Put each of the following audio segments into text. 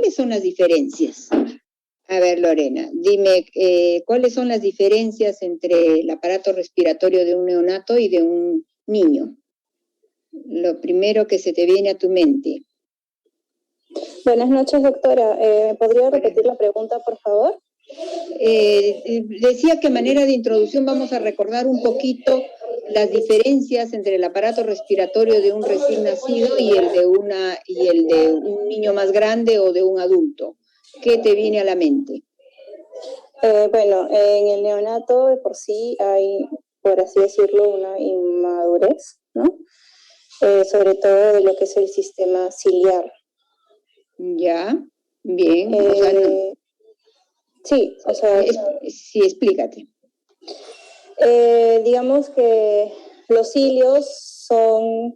¿cuáles son las diferencias? A ver, Lorena, dime, ¿cuáles son las diferencias entre el aparato respiratorio de un neonato y de un niño? Lo primero que se te viene a tu mente. Buenas noches, doctora. ¿Podría repetir la pregunta, por favor? Decía que a manera de introducción vamos a recordar un poquito las diferencias entre el aparato respiratorio de un recién nacido y el de un niño más grande o de un adulto. ¿Qué te viene a la mente? Bueno, en el neonato de por sí hay, por así decirlo, una inmadurez, ¿no? Sobre todo de lo que es el sistema ciliar. Ya, bien. Sí, o sea... Sí, explícate. Digamos que los cilios son,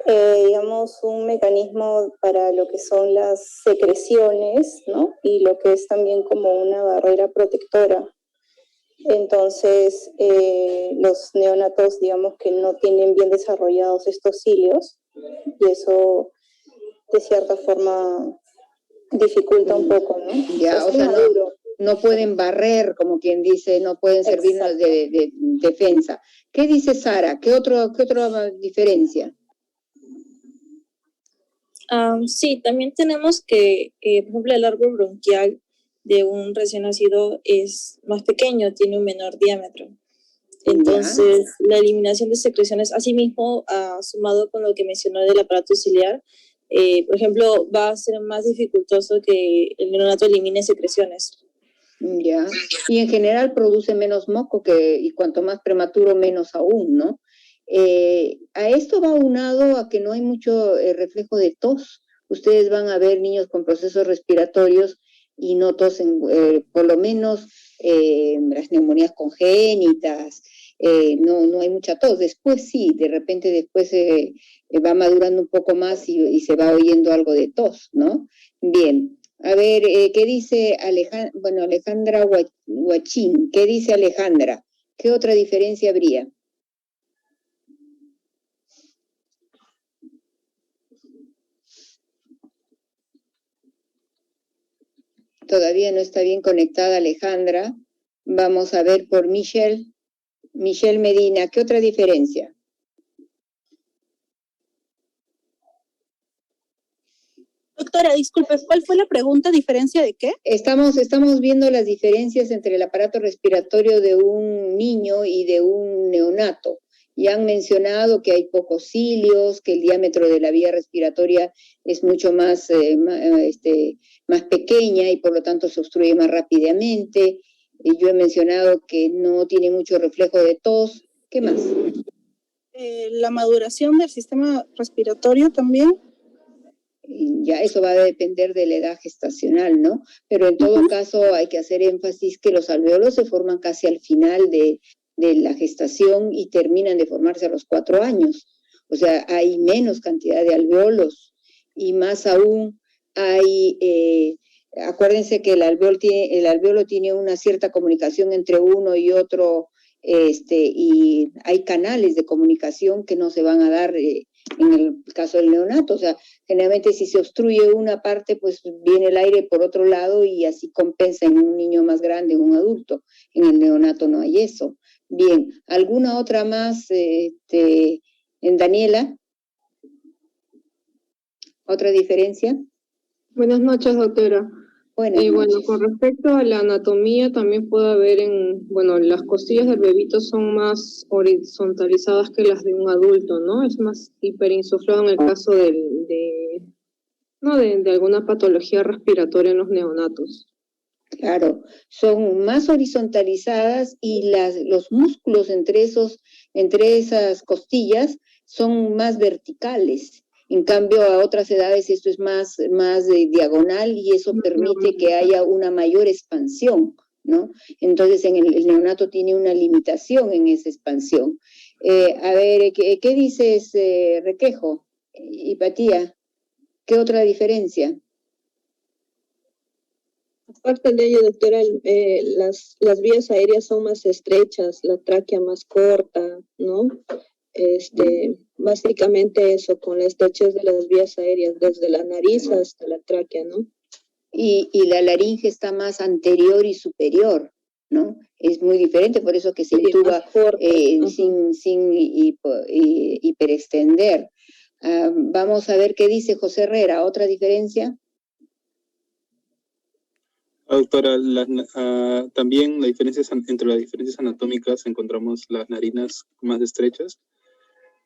digamos, un mecanismo para lo que son las secreciones, ¿no? Y lo que es también como una barrera protectora. Entonces, los neonatos, digamos que no tienen bien desarrollados estos cilios, y eso, de cierta forma, dificulta un poco, ¿no? Ya, o sea, no pueden barrer, como quien dice, no pueden servirnos de defensa. ¿Qué dice Sara? ¿Qué otra diferencia? Sí, también tenemos que, por ejemplo, el árbol bronquial de un recién nacido es más pequeño, tiene un menor diámetro. Entonces, la eliminación de secreciones, asimismo, sumado con lo que mencionó del aparato ciliar, por ejemplo, va a ser más dificultoso que el neonato elimine secreciones. Ya, y en general produce menos moco y cuanto más prematuro, menos aún, ¿no? A esto va aunado a que no hay mucho reflejo de tos. Ustedes van a ver niños con procesos respiratorios y no tosen, por lo menos las neumonías congénitas, no hay mucha tos. Después sí, de repente después va madurando un poco más y se va oyendo algo de tos, ¿no? Bien. A ver, ¿qué dice Alejandra Huachín? ¿Qué dice Alejandra? ¿Qué otra diferencia habría? Todavía no está bien conectada Alejandra. Vamos a ver por Michelle. Michelle Medina, ¿qué otra diferencia? Doctora, disculpe, ¿cuál fue la pregunta? ¿Diferencia de qué? Estamos viendo las diferencias entre el aparato respiratorio de un niño y de un neonato. Ya han mencionado que hay pocos cilios, que el diámetro de la vía respiratoria es mucho más pequeña y por lo tanto se obstruye más rápidamente. Yo he mencionado que no tiene mucho reflejo de tos. ¿Qué más? La maduración del sistema respiratorio también. Ya eso va a depender de la edad gestacional, ¿no? Pero en todo caso hay que hacer énfasis que los alvéolos se forman casi al final de la gestación y terminan de formarse a los 4 años. O sea, hay menos cantidad de alvéolos y más aún hay, acuérdense que el alvéolo tiene una cierta comunicación entre uno y otro, y hay canales de comunicación que no se van a dar en el caso del neonato. O sea, generalmente si se obstruye una parte, pues viene el aire por otro lado y así compensa en un niño más grande, en un adulto. En el neonato no hay eso. Bien, ¿alguna otra más, en Daniela? ¿Otra diferencia? Buenas noches, doctora. Buenas noches. Bueno, con respecto a la anatomía, también puede haber las costillas del bebito son más horizontalizadas que las de un adulto, ¿no? Es más hiperinsuflado en el caso de alguna patología respiratoria en los neonatos. Claro, son más horizontalizadas y los músculos entre esas costillas son más verticales. En cambio, a otras edades esto es más diagonal y eso permite que haya una mayor expansión, ¿no? Entonces, el neonato tiene una limitación en esa expansión. A ver, ¿qué dices, Requejo? Hipatía, ¿qué otra diferencia? Aparte de ello, doctora, las vías aéreas son más estrechas, la tráquea más corta, ¿no? Básicamente eso, con la estrechez de las vías aéreas, desde la nariz hasta la tráquea, ¿no? y la laringe está más anterior y superior, ¿no? Es muy diferente, por eso que se intuba sin hiperextender. Vamos a ver qué dice José Herrera. ¿Otra diferencia? Doctora, también entre las diferencias anatómicas encontramos las narinas más estrechas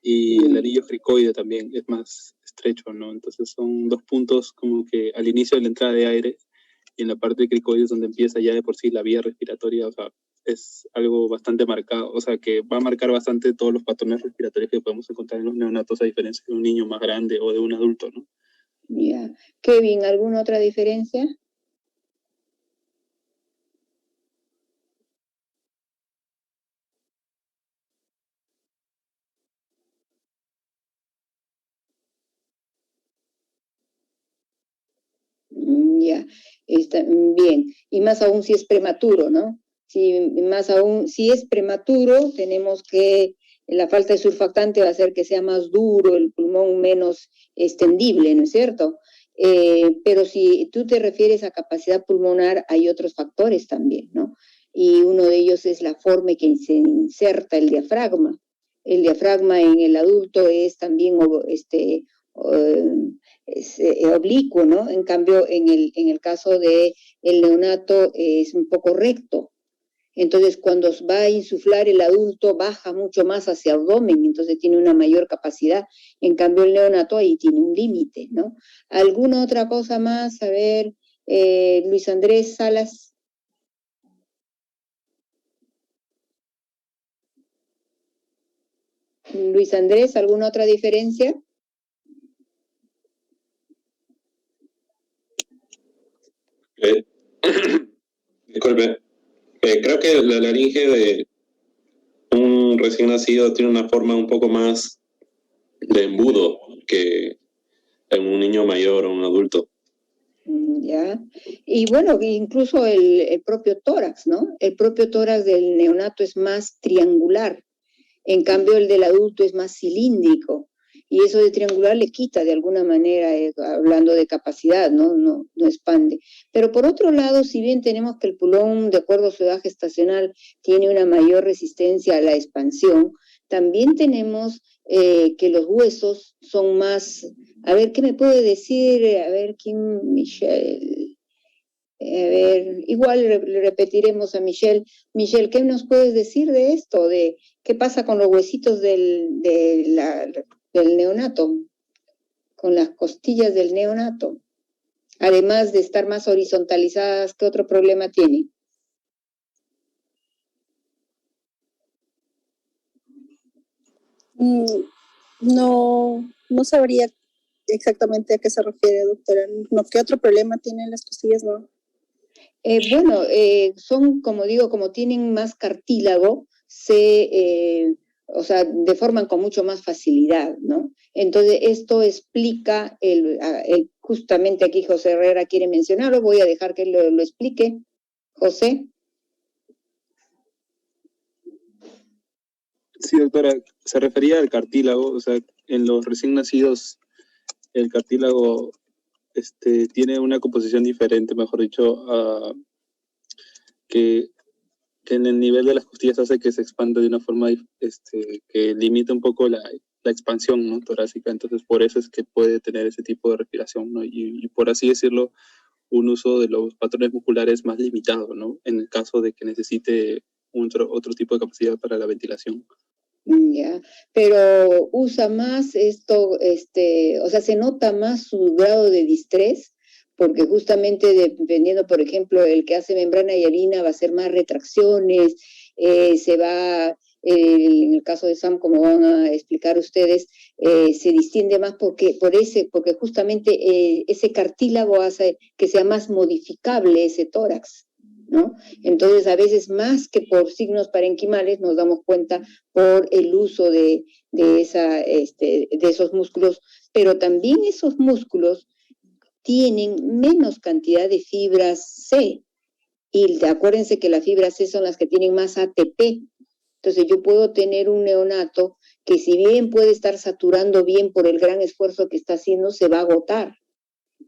y el anillo cricoide también es más estrecho, ¿no? Entonces son dos puntos como que al inicio de la entrada de aire y en la parte cricoide es donde empieza ya de por sí la vía respiratoria, o sea, es algo bastante marcado, o sea, que va a marcar bastante todos los patrones respiratorios que podemos encontrar en los neonatos a diferencia de un niño más grande o de un adulto, ¿no? Ya. Kevin, ¿alguna otra diferencia? Ya, está bien. Y más aún si es prematuro, ¿no? Más aún si es prematuro, tenemos que la falta de surfactante va a hacer que sea más duro, el pulmón menos extendible, ¿no es cierto? Pero si tú te refieres a capacidad pulmonar, hay otros factores también, ¿no? Y uno de ellos es la forma en que se inserta el diafragma. El diafragma en el adulto es también es oblicuo, ¿no? En cambio, en el caso del neonato es un poco recto. Entonces, cuando va a insuflar el adulto, baja mucho más hacia abdomen, entonces tiene una mayor capacidad. En cambio, el neonato ahí tiene un límite, ¿no? ¿Alguna otra cosa más? A ver, Luis Andrés Salas. Luis Andrés, ¿alguna otra diferencia? Disculpe, creo que la laringe de un recién nacido tiene una forma un poco más de embudo que en un niño mayor o un adulto. Ya. Y bueno, incluso el propio tórax, ¿no? El propio tórax del neonato es más triangular. En cambio, el del adulto es más cilíndrico. Y eso de triangular le quita de alguna manera, hablando de capacidad, ¿no? No expande. Pero por otro lado, si bien tenemos que el pulmón, de acuerdo a su edad gestacional, tiene una mayor resistencia a la expansión, también tenemos que los huesos son más... A ver, ¿qué me puede decir? A ver, ¿quién? Michelle. A ver, igual le repetiremos a Michelle. Michelle, ¿qué nos puedes decir de esto? De qué pasa con los huesitos del neonato, con las costillas del neonato. Además de estar más horizontalizadas, ¿qué otro problema tiene? No sabría exactamente a qué se refiere, doctora. No, ¿qué otro problema tienen las costillas? No. Bueno, son, como digo, como tienen más cartílago, o sea, deforman con mucho más facilidad, ¿no? Entonces, esto explica, justamente aquí José Herrera quiere mencionarlo, voy a dejar que lo explique. José. Sí, doctora, se refería al cartílago, o sea, en los recién nacidos el cartílago tiene una composición diferente, mejor dicho, que en el nivel de las costillas hace que se expanda de una forma que limita un poco la expansión, ¿no?, torácica. Entonces, por eso es que puede tener ese tipo de respiración, ¿no? Y por así decirlo, un uso de los patrones musculares más limitado, ¿no?, en el caso de que necesite otro tipo de capacidad para la ventilación. Ya, pero usa más esto, o sea, se nota más su grado de distrés, porque justamente dependiendo, por ejemplo, el que hace membrana hialina va a hacer más retracciones, en el caso de Sam, como van a explicar ustedes, se distiende más porque justamente ese cartílago hace que sea más modificable ese tórax, ¿no? Entonces, a veces más que por signos parenquimales nos damos cuenta por el uso de esos músculos, pero también esos músculos tienen menos cantidad de fibras C, y acuérdense que las fibras C son las que tienen más ATP. Entonces yo puedo tener un neonato que, si bien puede estar saturando bien por el gran esfuerzo que está haciendo, se va a agotar.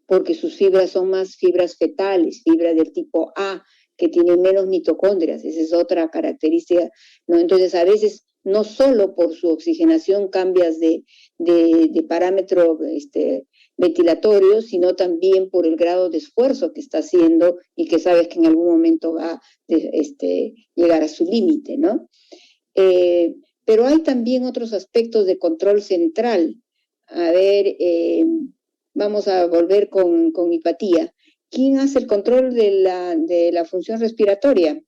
porque sus fibras son más fibras fetales, fibras del tipo A, que tienen menos mitocondrias. Esa es otra característica, ¿no? Entonces, a veces, no solo por su oxigenación cambias de parámetro ventilatorio, sino también por el grado de esfuerzo que está haciendo y que sabes que en algún momento va a llegar a su límite, ¿no? Pero hay también otros aspectos de control central. A ver, vamos a volver con hipatía. ¿Quién hace el control de la función respiratoria?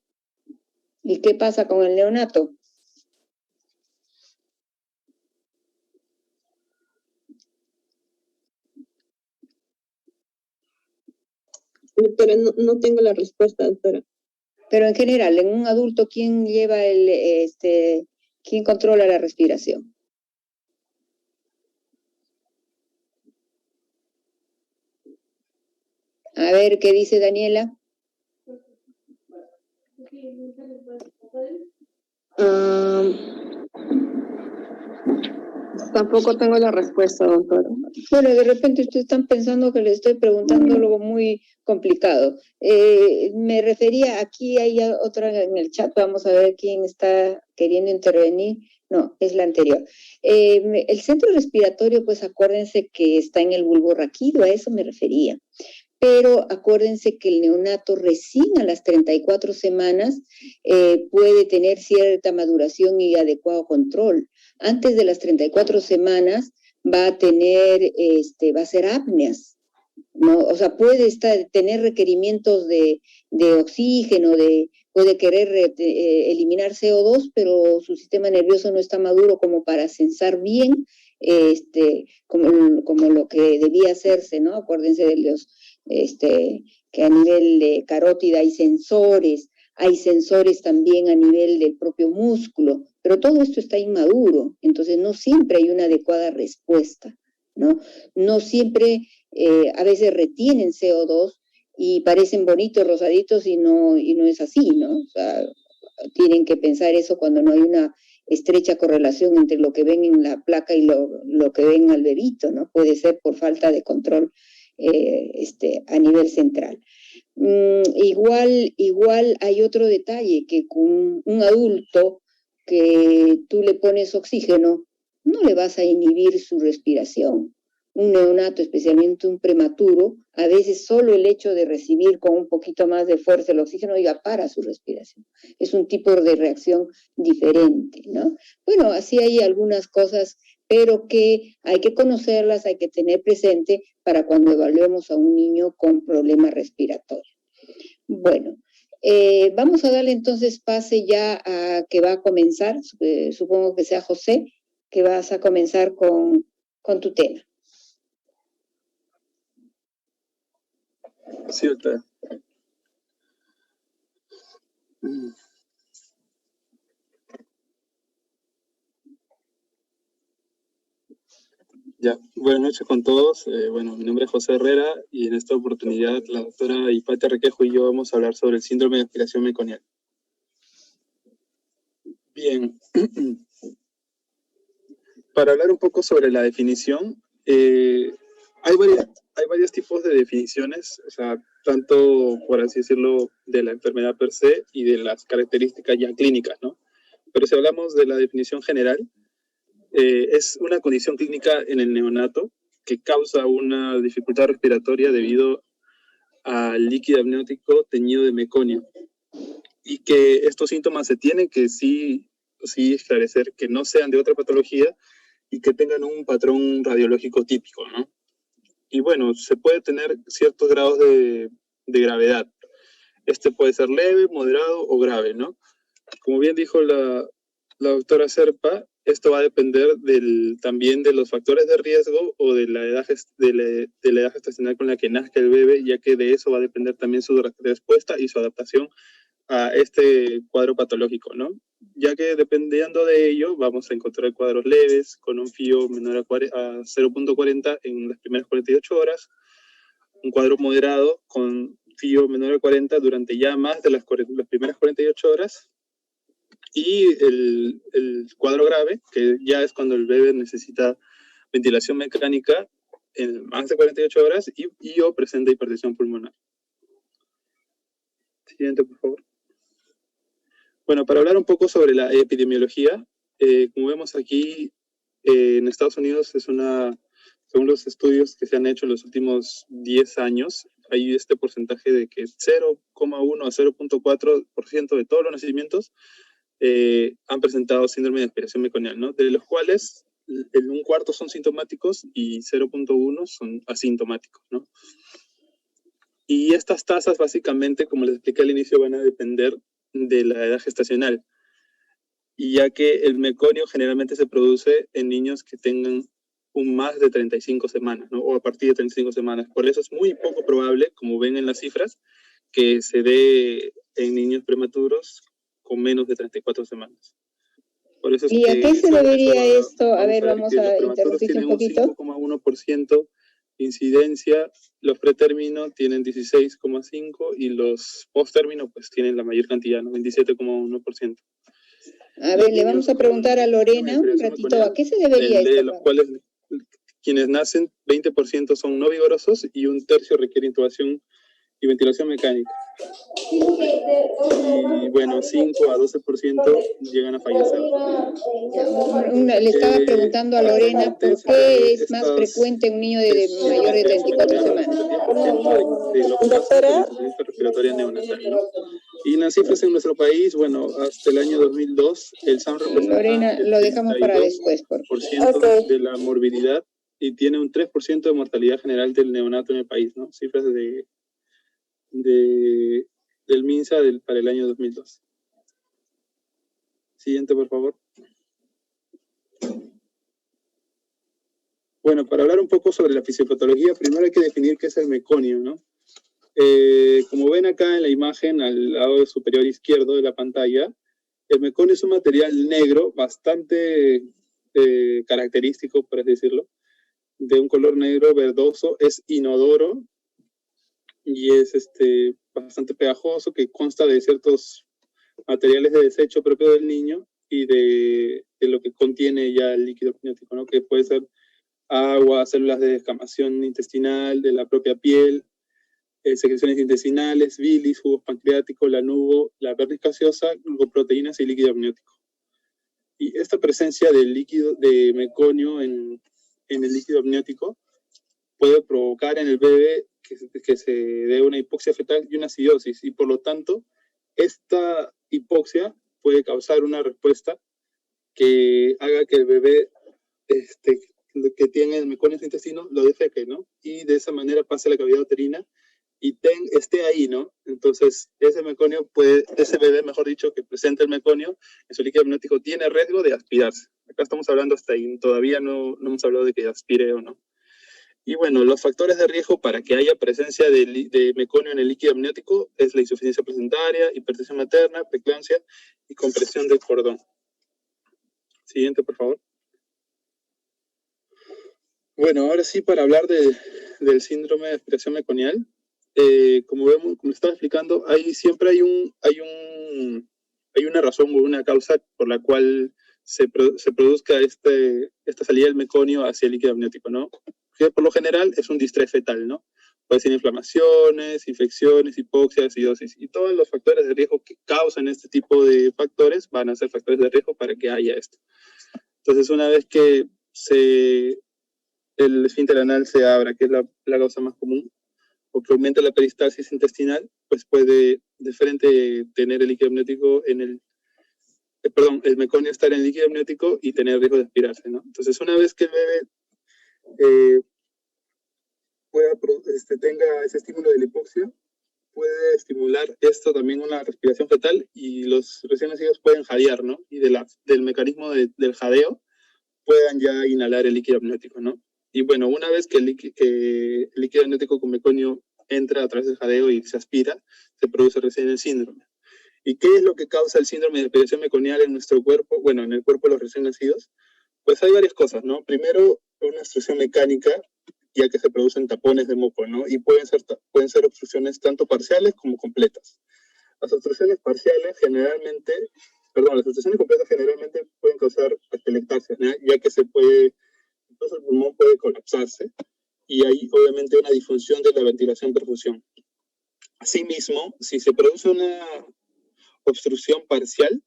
¿Y qué pasa con el neonato? Doctora, no tengo la respuesta, doctora. Pero en general, en un adulto, ¿quién lleva quién controla la respiración? A ver, ¿qué dice Daniela? Tampoco tengo la respuesta, doctora. Bueno, de repente ustedes están pensando que les estoy preguntando algo muy complicado. Me refería, aquí hay otra en el chat, vamos a ver quién está queriendo intervenir. No, es la anterior. El centro respiratorio, pues acuérdense que está en el bulbo raquídeo, a eso me refería. Pero acuérdense que el neonato recién a las 34 semanas puede tener cierta maduración y adecuado control. Antes de las 34 semanas va a tener, va a hacer apneas, ¿no? O sea, puede tener requerimientos de oxígeno, puede querer eliminar CO2, pero su sistema nervioso no está maduro como para censar bien como lo que debía hacerse, ¿no? Acuérdense de los que a nivel de carótida hay sensores también a nivel del propio músculo, pero todo esto está inmaduro, entonces no siempre hay una adecuada respuesta, ¿no? No siempre, a veces retienen CO2 y parecen bonitos, rosaditos y no es así, ¿no? O sea, tienen que pensar eso cuando no hay una estrecha correlación entre lo que ven en la placa y lo que ven al bebito, ¿no? Puede ser por falta de control a nivel central. Igual hay otro detalle, que con un adulto que tú le pones oxígeno, no le vas a inhibir su respiración. Un neonato, especialmente un prematuro, a veces solo el hecho de recibir con un poquito más de fuerza el oxígeno ya para su respiración. Es un tipo de reacción diferente, ¿no? Bueno, así hay algunas cosas, pero que hay que conocerlas, hay que tener presente para cuando evaluemos a un niño con problemas respiratorios. Bueno, vamos a darle entonces pase ya a que va a comenzar, supongo que sea José, que vas a comenzar con tu tema. Sí, doctora. Ya, buenas noches con todos. Mi nombre es José Herrera y en esta oportunidad la doctora Hipatia Requejo y yo vamos a hablar sobre el síndrome de aspiración meconial. Bien, para hablar un poco sobre la definición, hay varios tipos de definiciones, o sea, tanto, por así decirlo, de la enfermedad per se y de las características ya clínicas, ¿no? Pero si hablamos de la definición general, es una condición clínica en el neonato que causa una dificultad respiratoria debido al líquido amniótico teñido de meconio, y que estos síntomas se tienen que sí esclarecer que no sean de otra patología y que tengan un patrón radiológico típico, ¿no? Y bueno, se puede tener ciertos grados de gravedad. Este puede ser leve, moderado o grave, ¿no? Como bien dijo la doctora Serpa, esto va a depender también de los factores de riesgo o de la edad gestacional con la que nazca el bebé, ya que de eso va a depender también su respuesta y su adaptación a este cuadro patológico, ¿no? Ya que dependiendo de ello vamos a encontrar cuadros leves con un FIO menor a 0.40 en las primeras 48 horas, un cuadro moderado con FIO menor a 40 durante ya más de las primeras 48 horas, y el cuadro grave, que ya es cuando el bebé necesita ventilación mecánica en más de 48 horas y o presenta hipertensión pulmonar. Siguiente, por favor. Bueno, para hablar un poco sobre la epidemiología, como vemos aquí, en Estados Unidos según los estudios que se han hecho en los últimos 10 años, hay este porcentaje de que 0,1 a 0,4% de todos los nacimientos han presentado síndrome de aspiración meconial, ¿no? De los cuales un cuarto son sintomáticos y 0,1 son asintomáticos, ¿no? Y estas tasas básicamente, como les expliqué al inicio, van a depender de la edad gestacional, y ya que el meconio generalmente se produce en niños que tengan más de 35 semanas, ¿no? O a partir de 35 semanas. Por eso es muy poco probable, como ven en las cifras, que se dé en niños prematuros con menos de 34 semanas. Por eso es ¿Y a qué se debería esto? A ver, vamos vamos a interrumpir un poquito. 5,1% incidencia, los pretérminos tienen 16,5% y los posttérminos pues tienen la mayor cantidad, ¿no? 27,1%. A ver, le vamos a preguntar a Lorena un ratito, ¿a qué se debería esto? De los cuales quienes nacen, 20% son no vigorosos y un tercio requiere intubación y ventilación mecánica. Y bueno, 5 a 12% llegan a fallecer. Le estaba preguntando a Lorena por qué es más frecuente un niño de mayor de 34 semanas. De los casos de insuficiencia respiratoria neonatal, ¿no? Y las cifras en nuestro país, bueno, hasta el año 2002, el SAM representa Lorena, lo dejamos para después, por favor. De la morbilidad y tiene un 3% de mortalidad general del neonato en el país, ¿no? Cifras del MINSA para el año 2002. Siguiente, por favor. Bueno, para hablar un poco sobre la fisiopatología, primero hay que definir qué es el meconio, ¿no? Como ven acá en la imagen, al lado superior izquierdo de la pantalla, el meconio es un material negro bastante característico, por así decirlo, de un color negro verdoso, es inodoro y es bastante pegajoso, que consta de ciertos materiales de desecho propio del niño y de lo que contiene ya el líquido amniótico, ¿no? Que puede ser agua, células de descamación intestinal, de la propia piel, secreciones intestinales, bilis, jugos pancreáticos, lanugo, la vernis gaseosa, glucoproteínas y líquido amniótico. Y esta presencia del líquido de meconio en el líquido amniótico puede provocar en el bebé que se dé una hipoxia fetal y una acidosis, y por lo tanto esta hipoxia puede causar una respuesta que haga que el bebé que tiene el meconio en su intestino lo defeque, ¿no? Y de esa manera pase a la cavidad uterina y esté ahí, ¿no? Entonces, ese bebé, mejor dicho, que presenta el meconio en su líquido amniótico, tiene riesgo de aspirarse. Acá estamos hablando hasta ahí, todavía no hemos hablado de que aspire o no. Y bueno, los factores de riesgo para que haya presencia de meconio en el líquido amniótico es la insuficiencia placentaria, hipertensión materna, preeclampsia y compresión del cordón. Siguiente, por favor. Bueno, ahora sí, para hablar del síndrome de aspiración meconial, como estaba explicando, siempre hay una razón o una causa por la cual se produzca esta salida del meconio hacia el líquido amniótico, ¿no? Que por lo general es un distrés fetal, ¿no? Puede ser inflamaciones, infecciones, hipoxia, acidosis, y todos los factores de riesgo que causan este tipo de factores van a ser factores de riesgo para que haya esto. Entonces, una vez que el esfínter anal se abra, que es la causa más común, o que aumente la peristalsis intestinal, pues puede de frente tener el líquido amniótico el meconio estar en el líquido amniótico y tener riesgo de aspirarse, ¿no? Entonces, una vez que el bebé tenga ese estímulo de la hipoxia, puede estimular esto también una respiración fetal y los recién nacidos pueden jadear, ¿no? Y del mecanismo del jadeo puedan ya inhalar el líquido amniótico, ¿no? Y bueno, una vez que el líquido amniótico con meconio entra a través del jadeo y se aspira, se produce recién el síndrome. ¿Y qué es lo que causa el síndrome de aspiración meconial en nuestro cuerpo? Bueno, en el cuerpo de los recién nacidos. Pues hay varias cosas, ¿no? Primero, una obstrucción mecánica, ya que se producen tapones de moco, ¿no? Y pueden ser obstrucciones tanto parciales como completas. Las obstrucciones completas generalmente pueden causar atelectasia, ¿no? Ya que incluso el pulmón puede colapsarse y hay obviamente una disfunción de la ventilación-perfusión. Asimismo, si se produce una obstrucción parcial,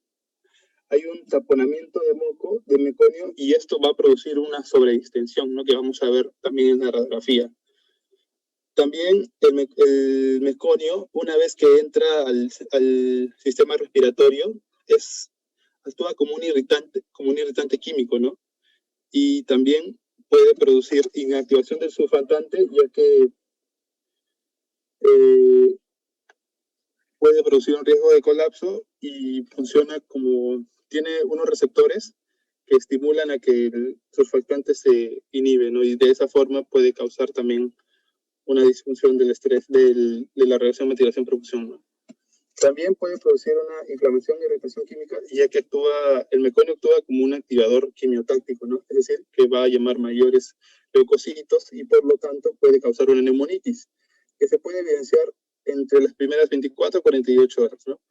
hay un taponamiento de moco, de meconio, y esto va a producir una sobredistensión, ¿no? Que vamos a ver también en la radiografía. También el meconio, una vez que entra al sistema respiratorio, actúa como un irritante químico, ¿no? Y también puede producir inactivación del surfactante, ya que puede producir un riesgo de colapso y funciona como, tiene unos receptores que estimulan a que el surfactante se inhibe, ¿no? Y de esa forma puede causar también una disfunción del estrés, de la reacción ventilación-perfusión, ¿no? También puede producir una inflamación y irritación química, ya que el meconio actúa como un activador quimiotáctico, ¿no? Es decir, que va a llamar mayores leucocitos y por lo tanto puede causar una neumonitis, que se puede evidenciar entre las primeras 24 a 48 horas, ¿no?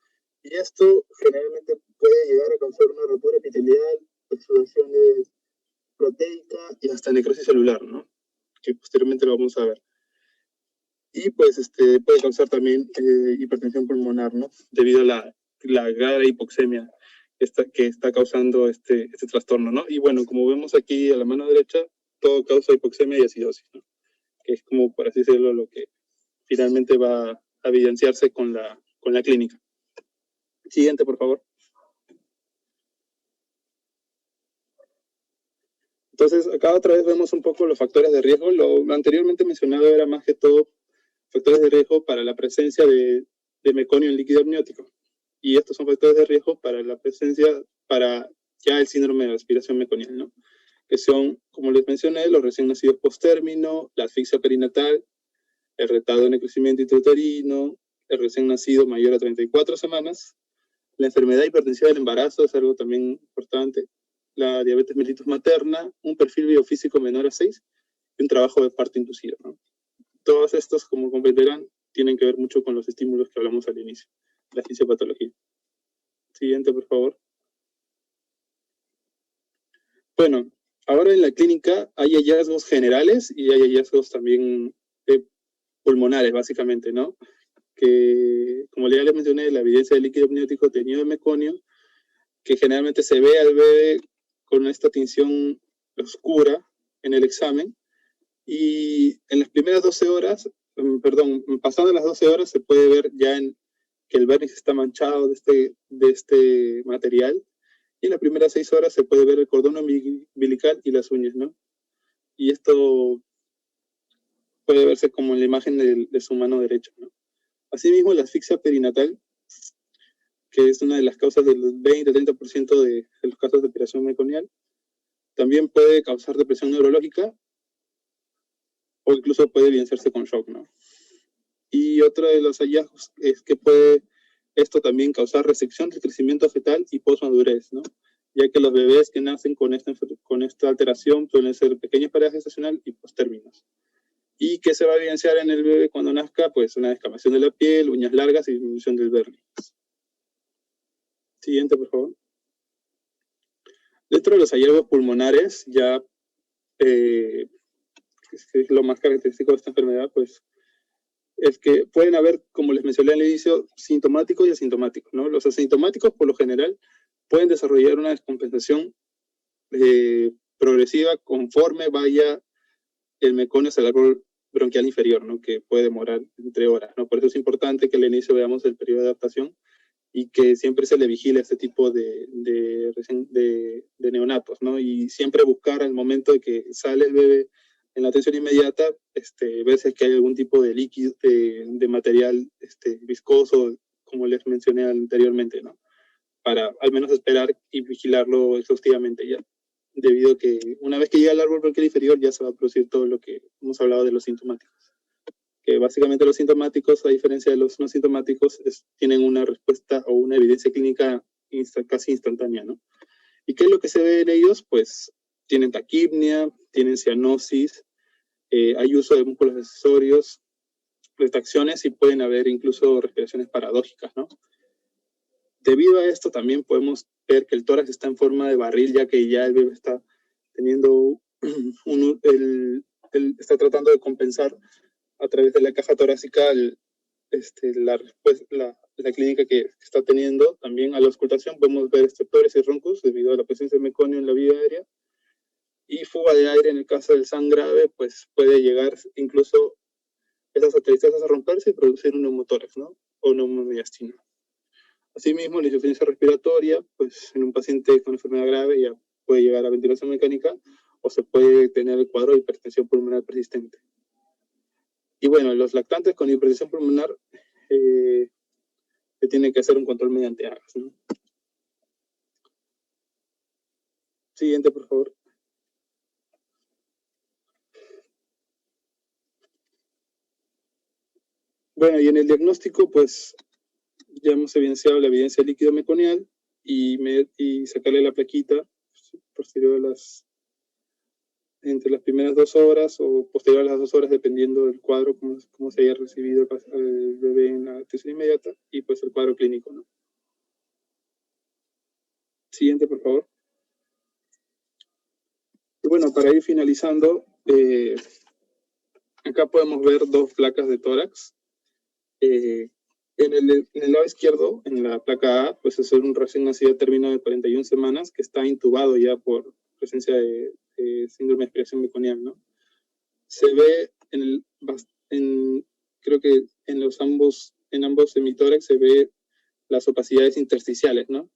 Y esto generalmente puede llegar a causar una rotura epitelial, exudaciones proteicas y hasta necrosis celular, ¿no? Que posteriormente lo vamos a ver. Y pues puede causar también hipertensión pulmonar, ¿no? Debido a la grave hipoxemia que está causando este trastorno, ¿no? Y bueno, como vemos aquí a la mano derecha, todo causa hipoxemia y acidosis, ¿no? Que es como, por así decirlo, lo que finalmente va a evidenciarse con la clínica. Siguiente, por favor. Entonces, acá otra vez vemos un poco los factores de riesgo. Lo anteriormente mencionado era más que todo factores de riesgo para la presencia de meconio en líquido amniótico. Y estos son factores de riesgo para la presencia, para ya el síndrome de aspiración meconial, ¿no? Que son, como les mencioné, los recién nacidos post-término, la asfixia perinatal, el retardo en el crecimiento intrauterino, el recién nacido mayor a 34 semanas, la enfermedad hipertensiva del embarazo es algo también importante, la diabetes mellitus materna, un perfil biofísico menor a 6 y un trabajo de parto inducido, ¿no? Todos estos, como comprenderán, tienen que ver mucho con los estímulos que hablamos al inicio, la fisiopatología. Siguiente, por favor. Bueno, ahora en la clínica hay hallazgos generales y hay hallazgos también pulmonares, básicamente, ¿no? Que, como ya les mencioné, la evidencia del líquido amniótico teñido de meconio, que generalmente se ve al bebé con esta tinción oscura en el examen, y en las primeras 12 horas, pasando las 12 horas, se puede ver ya que el vérniz está manchado de este material, y en las primeras 6 horas se puede ver el cordón umbilical y las uñas, ¿no? Y esto puede verse como en la imagen de su mano derecha, ¿no? Asimismo, la asfixia perinatal, que es una de las causas del 20-30% de los casos de aspiración meconial, también puede causar depresión neurológica o incluso puede evidenciarse con shock, ¿no? Y otro de los hallazgos es que puede esto también causar resección del crecimiento fetal y posmadurez, ¿no? Ya que los bebés que nacen con esta alteración suelen ser pequeños para gestacional y postérminos. ¿Y qué se va a evidenciar en el bebé cuando nazca? Pues una descamación de la piel, uñas largas y disminución del vérniz. Siguiente, por favor. Dentro de los hallazgos pulmonares, ya es lo más característico de esta enfermedad, pues es que pueden haber, como les mencioné al inicio, sintomáticos y asintomáticos, ¿no? Los asintomáticos, por lo general, pueden desarrollar una descompensación progresiva conforme vaya el meconio hacia el árbol bronquial inferior, ¿no? Que puede demorar entre horas, ¿no? Por eso es importante que al inicio veamos el periodo de adaptación y que siempre se le vigile a este tipo de neonatos, ¿no? Y siempre buscar al momento de que sale el bebé en la atención inmediata, ver si es que hay algún tipo de líquido, de material viscoso, como les mencioné anteriormente, ¿no? Para al menos esperar y vigilarlo exhaustivamente ya, debido a que una vez que llega al árbol bronquial inferior ya se va a producir todo lo que hemos hablado de los sintomáticos. Que básicamente los sintomáticos, a diferencia de los no sintomáticos, tienen una respuesta o una evidencia clínica casi instantánea, ¿no? ¿Y qué es lo que se ve en ellos? Pues tienen taquipnia, tienen cianosis, hay uso de músculos accesorios, retracciones y pueden haber incluso respiraciones paradójicas, ¿no? Debido a esto también podemos ver que el tórax está en forma de barril, ya que ya el bebé está teniendo él está tratando de compensar a través de la caja torácica la clínica que está teniendo. También a la auscultación podemos ver estertores y roncos debido a la presencia de meconio en la vía aérea. Y fuga de aire en el caso del SAN grave, pues puede llegar incluso esas atelestasas a romperse y producir un neumotórax, ¿no? O neumomediastino. Asimismo, la insuficiencia respiratoria, pues en un paciente con enfermedad grave ya puede llegar a ventilación mecánica o se puede tener el cuadro de hipertensión pulmonar persistente. Y bueno, los lactantes con hipertensión pulmonar se tiene que hacer un control mediante AGAS, ¿no? Siguiente, por favor. Bueno, y en el diagnóstico, pues, ya hemos evidenciado la evidencia de líquido meconial y sacarle la plaquita posterior a entre las primeras 2 horas o posterior a las 2 horas, dependiendo del cuadro, cómo se haya recibido el bebé en la atención inmediata, y pues el cuadro clínico, ¿no? Siguiente, por favor. Y bueno, para ir finalizando, acá podemos ver 2 placas de tórax. En el lado izquierdo, en la placa A, pues es un recién nacido a término de 41 semanas que está intubado ya por presencia de síndrome de aspiración meconial, ¿no? Se ve creo que en ambos hemitórax se ve las opacidades intersticiales, ¿no?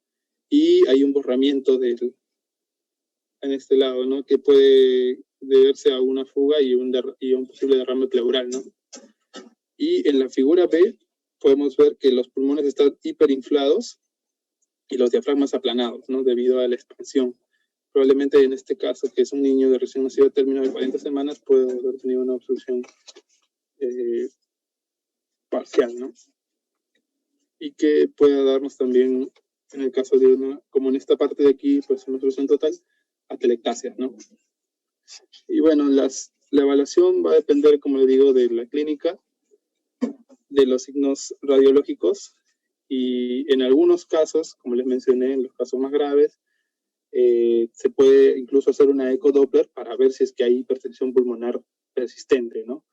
Y hay un borramiento en este lado, ¿no? Que puede deberse a una fuga y un posible derrame pleural, ¿no? Y en la figura B podemos ver que los pulmones están hiperinflados y los diafragmas aplanados, ¿no? Debido a la expansión. Probablemente en este caso, que es un niño de recién nacido a término de 40 semanas, puede haber tenido una obstrucción parcial, ¿no? Y que pueda darnos también, en el caso de como en esta parte de aquí, pues una obstrucción total, atelectasia, ¿no? Y bueno, la evaluación va a depender, como le digo, de la clínica, de los signos radiológicos, y en algunos casos, como les mencioné, en los casos más graves, se puede incluso hacer una ecodoppler para ver si es que hay hipertensión pulmonar persistente, ¿no?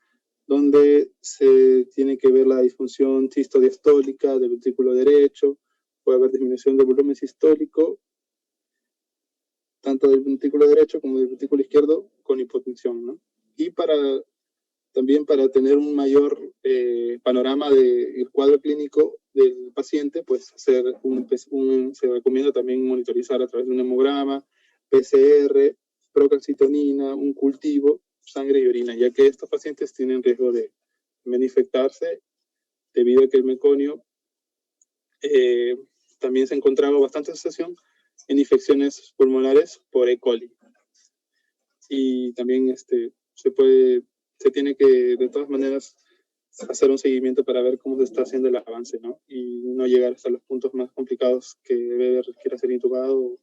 Donde se tiene que ver la disfunción sistodiastólica del ventrículo derecho, puede haber disminución del volumen sistólico, tanto del ventrículo derecho como del ventrículo izquierdo, con hipotensión, ¿no? Y también para tener un mayor panorama del cuadro clínico del paciente, pues se recomienda también monitorizar a través de un hemograma, PCR, procalcitonina, un cultivo, sangre y orina, ya que estos pacientes tienen riesgo de infectarse debido a que el meconio también se ha encontrado bastante asociación en infecciones pulmonares por E. coli. Y también se tiene que, de todas maneras, hacer un seguimiento para ver cómo se está haciendo el avance, ¿no? Y no llegar hasta los puntos más complicados que el bebé requiera ser intubado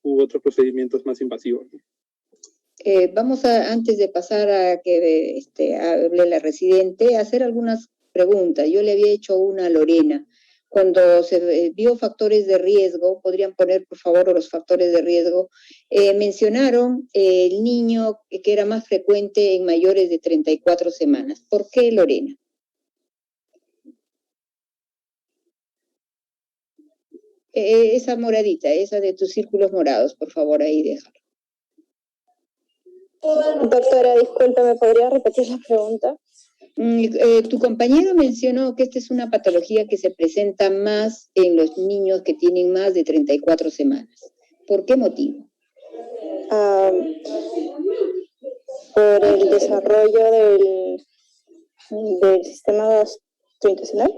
u otros procedimientos más invasivos, ¿no? Vamos antes de pasar a que hable la residente, hacer algunas preguntas. Yo le había hecho una a Lorena. Cuando se vio factores de riesgo, podrían poner por favor los factores de riesgo, mencionaron el niño que era más frecuente en mayores de 34 semanas. ¿Por qué, Lorena? Esa moradita, esa de tus círculos morados, por favor, ahí déjalo. Doctora, disculpe, ¿me podría repetir la pregunta? Tu compañero mencionó que esta es una patología que se presenta más en los niños que tienen más de 34 semanas. ¿Por qué motivo? Por el desarrollo del sistema gastrointestinal.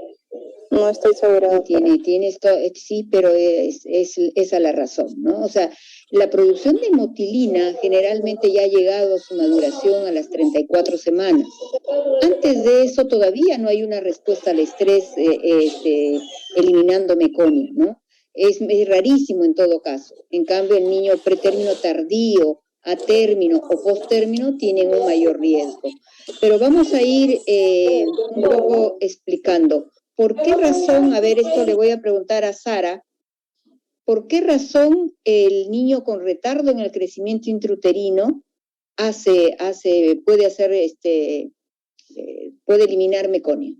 No estoy segura. Tiene esto, sí, pero es esa la razón, ¿no? O sea, la producción de motilina generalmente ya ha llegado a su maduración a las 34 semanas. Antes de eso todavía no hay una respuesta al estrés eliminando meconio, ¿no? Es rarísimo en todo caso. En cambio, el niño pretérmino tardío, a término o posttérmino tienen un mayor riesgo. Pero vamos a ir un poco explicando. ¿Por qué razón, a ver, esto le voy a preguntar a Sara, ¿por qué razón el niño con retardo en el crecimiento intrauterino puede hacer, puede eliminar meconio.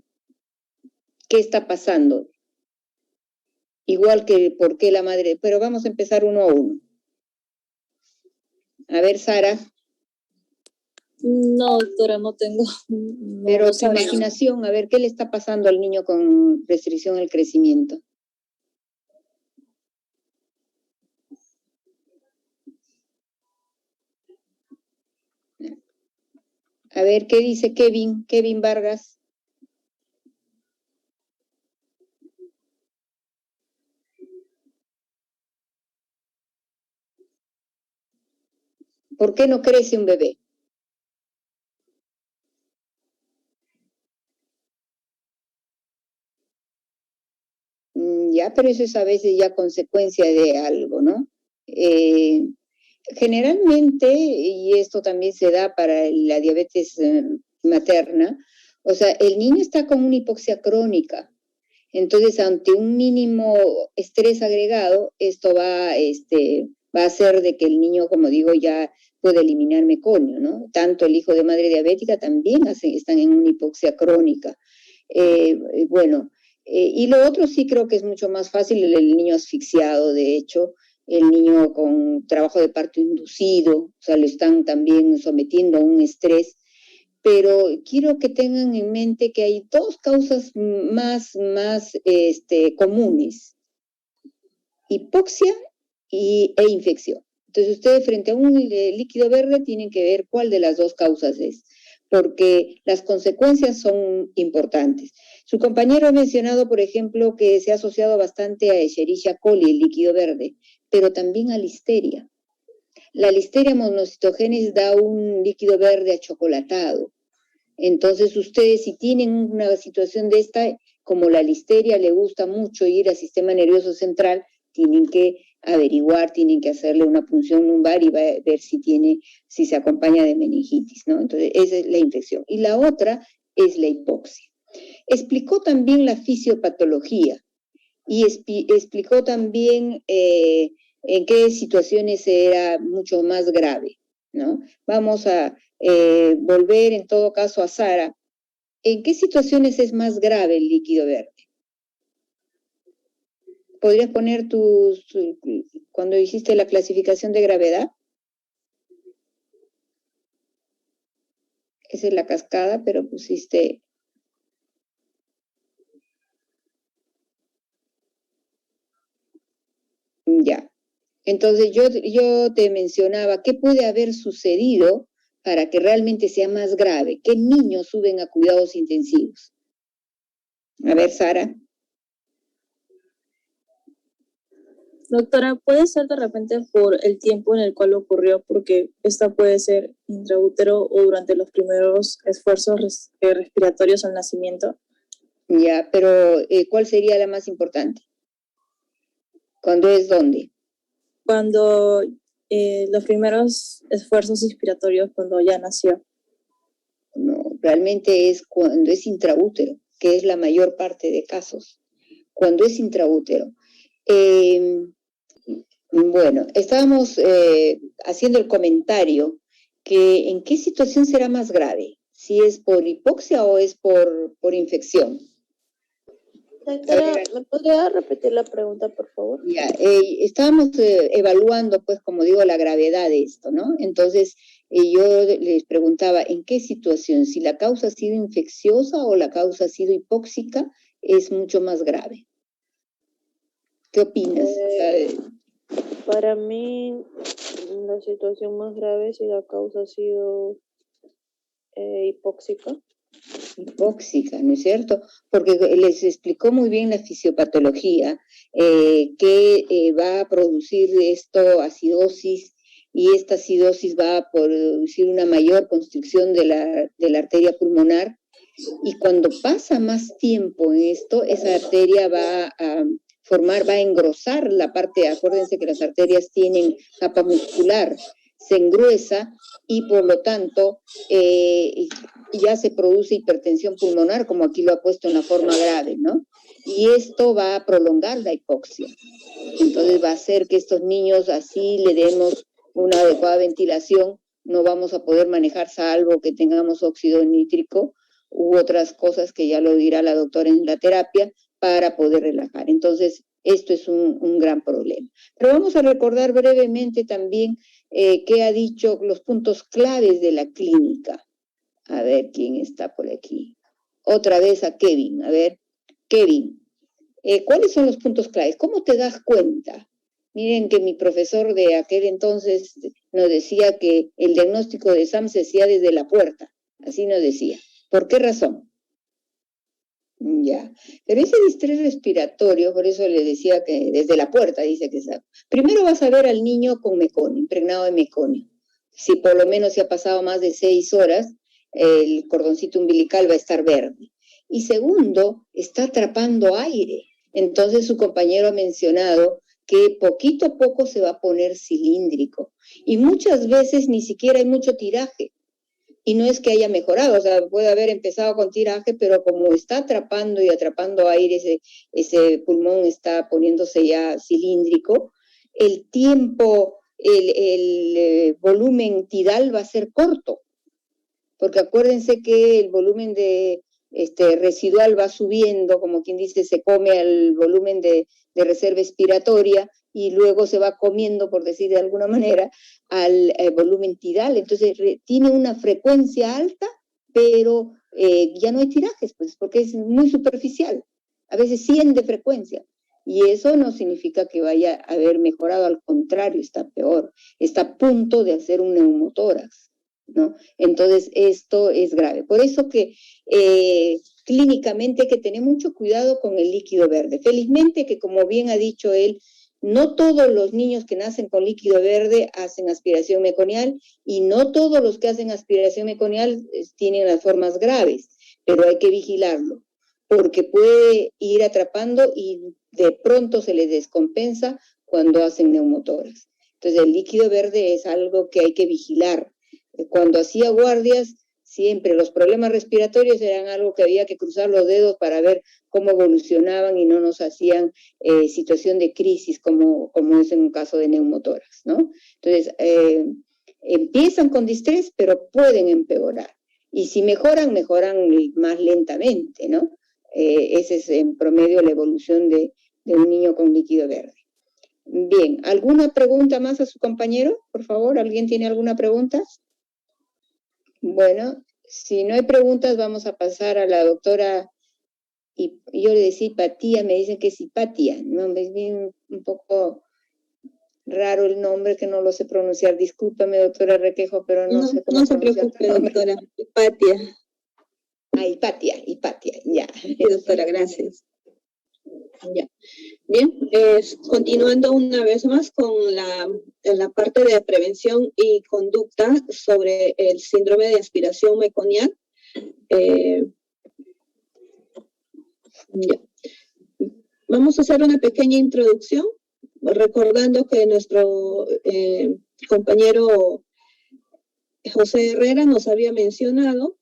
¿Qué está pasando? Igual que por qué la madre, pero vamos a empezar uno a uno. A ver, Sara. No, doctora, no tengo. Pero no tu sabría. imaginación, a ver, ¿qué le está pasando al niño con restricción al crecimiento? A ver, ¿qué dice Kevin Vargas? ¿Por qué no crece un bebé? Ya, pero eso es a veces ya consecuencia de algo, ¿no? Generalmente, y esto también se da para la diabetes materna, o sea, el niño está con una hipoxia crónica. Entonces, ante un mínimo estrés agregado, esto va a hacer de que el niño, como digo, ya pueda eliminar meconio, ¿no? Tanto el hijo de madre diabética también están en una hipoxia crónica. Y lo otro sí creo que es mucho más fácil, el niño asfixiado, de hecho, el niño con trabajo de parto inducido, o sea, lo están también sometiendo a un estrés. Pero quiero que tengan en mente que hay dos causas más comunes: hipoxia e infección. Entonces, ustedes frente a un líquido verde tienen que ver cuál de las dos causas es, porque las consecuencias son importantes. Su compañero ha mencionado, por ejemplo, que se ha asociado bastante a Escherichia coli, el líquido verde, pero también a listeria. La listeria monocitogenes da un líquido verde achocolatado. Entonces, ustedes si tienen una situación de esta, como la listeria le gusta mucho ir al sistema nervioso central, tienen que averiguar, tienen que hacerle una punción lumbar y ver si se acompaña de meningitis, ¿no? Entonces, esa es la infección. Y la otra es la hipoxia. Explicó también la fisiopatología y explicó también en qué situaciones era mucho más grave, ¿no? Vamos a volver en todo caso a Sara. ¿En qué situaciones es más grave el líquido verde? ¿Podrías poner cuando hiciste la clasificación de gravedad? Esa es la cascada, pero pusiste... Ya. Entonces yo te mencionaba qué puede haber sucedido para que realmente sea más grave. ¿Qué niños suben a cuidados intensivos? A ver, Sara. Doctora, ¿puede ser de repente por el tiempo en el cual ocurrió? Porque esta puede ser intraútero o durante los primeros esfuerzos respiratorios al nacimiento. Ya, pero ¿cuál sería la más importante? ¿Cuándo es dónde? Cuando los primeros esfuerzos respiratorios, cuando ya nació. No, realmente es cuando es intraútero, que es la mayor parte de casos. Cuando es intraútero. Bueno, estábamos haciendo el comentario que en qué situación será más grave, si es por hipoxia o es por infección. Doctora, ¿me podría repetir la pregunta, por favor? Ya, estábamos evaluando, pues, como digo, la gravedad de esto, ¿no? Entonces, yo les preguntaba, ¿en qué situación? Si la causa ha sido infecciosa o la causa ha sido hipóxica, es mucho más grave. ¿Qué opinas? Para mí, la situación más grave si la causa ha sido hipóxica. Hipóxica, ¿no es cierto? Porque les explicó muy bien la fisiopatología, que va a producir esto acidosis, y esta acidosis va a producir una mayor constricción de la arteria pulmonar, y cuando pasa más tiempo en esto, esa arteria va a engrosar la parte. Acuérdense que las arterias tienen capa muscular, se engruesa y por lo tanto ya se produce hipertensión pulmonar, como aquí lo ha puesto en la forma grave, ¿no? Y esto va a prolongar la hipoxia. Entonces va a hacer que estos niños, así le demos una adecuada ventilación, no vamos a poder manejar salvo que tengamos óxido nítrico u otras cosas que ya lo dirá la doctora en la terapia para poder relajar. Entonces, esto es un gran problema. Pero vamos a recordar brevemente también qué ha dicho los puntos claves de la clínica. A ver, ¿quién está por aquí? Otra vez a Kevin. A ver, Kevin, ¿cuáles son los puntos claves? ¿Cómo te das cuenta? Miren que mi profesor de aquel entonces nos decía que el diagnóstico de SAM se hacía desde la puerta. Así nos decía. ¿Por qué razón? Ya. Pero ese distrés respiratorio, por eso le decía que desde la puerta dice que sabe. Primero vas a ver al niño con meconio, impregnado de meconio. Si por lo menos se ha pasado más de 6 horas, el cordoncito umbilical va a estar verde. Y segundo, está atrapando aire. Entonces su compañero ha mencionado que poquito a poco se va a poner cilíndrico. Y muchas veces ni siquiera hay mucho tiraje. Y no es que haya mejorado, o sea, puede haber empezado con tiraje, pero como está atrapando y atrapando aire, ese pulmón está poniéndose ya cilíndrico, el tiempo, el volumen tidal va a ser corto. Porque acuérdense que el volumen residual va subiendo, como quien dice, se come al volumen de reserva expiratoria y luego se va comiendo, por decir de alguna manera, al volumen tidal. Entonces tiene una frecuencia alta, pero ya no hay tirajes, pues, porque es muy superficial. A veces 100 de frecuencia. Y eso no significa que vaya a haber mejorado, al contrario, está peor. Está a punto de hacer un neumotórax, ¿no? Entonces, esto es grave. Por eso que clínicamente hay que tener mucho cuidado con el líquido verde. Felizmente que, como bien ha dicho él, no todos los niños que nacen con líquido verde hacen aspiración meconial y no todos los que hacen aspiración meconial tienen las formas graves, pero hay que vigilarlo porque puede ir atrapando y de pronto se les descompensa cuando hacen neumotórax. Entonces, el líquido verde es algo que hay que vigilar. Cuando hacía guardias, siempre los problemas respiratorios eran algo que había que cruzar los dedos para ver cómo evolucionaban y no nos hacían situación de crisis como es en un caso de neumotórax, ¿no? Entonces, empiezan con distrés, pero pueden empeorar. Y si mejoran más lentamente, ¿no? Esa es en promedio la evolución de un niño con líquido verde. Bien, ¿alguna pregunta más a su compañero? Por favor, ¿alguien tiene alguna pregunta? Bueno, si no hay preguntas, vamos a pasar a la doctora, y yo le decía Hipatia, me dicen que es Hipatia, ¿no? Es bien un poco raro el nombre, que no lo sé pronunciar. Discúlpame, doctora Requejo, pero no sé cómo pronunciar. No se preocupe, doctora. Hipatia. Ah, Hipatia, ya. Sí, doctora, gracias. Ya. Bien, continuando una vez más con la parte de prevención y conducta sobre el síndrome de aspiración meconial. Ya. Vamos a hacer una pequeña introducción, recordando que nuestro compañero José Herrera nos había mencionado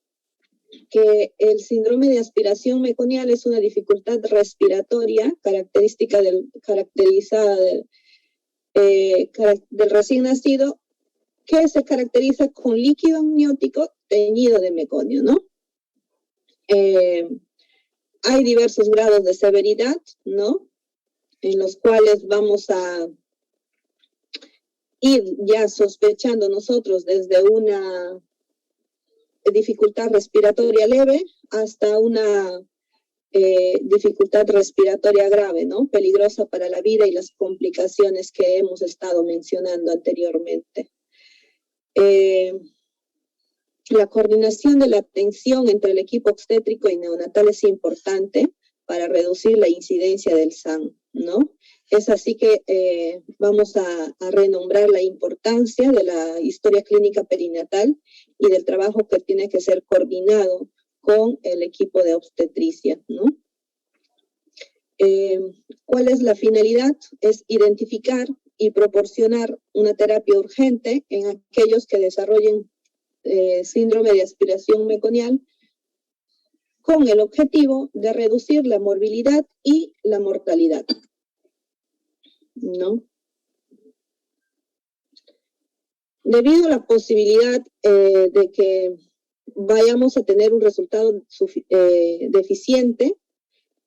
que el síndrome de aspiración meconial es una dificultad respiratoria caracterizada del recién nacido, que se caracteriza con líquido amniótico teñido de meconio, ¿no? Hay diversos grados de severidad, ¿no? En los cuales vamos a ir ya sospechando nosotros desde una dificultad respiratoria leve hasta una dificultad respiratoria grave, ¿no? Peligrosa para la vida y las complicaciones que hemos estado mencionando anteriormente. La coordinación de la atención entre el equipo obstétrico y neonatal es importante para reducir la incidencia del SAM, ¿no? Es así que vamos a renombrar la importancia de la historia clínica perinatal y del trabajo que tiene que ser coordinado con el equipo de obstetricia, ¿no? ¿Cuál es la finalidad? Es identificar y proporcionar una terapia urgente en aquellos que desarrollen síndrome de aspiración meconial con el objetivo de reducir la morbilidad y la mortalidad, ¿no? Debido a la posibilidad de que vayamos a tener un resultado deficiente,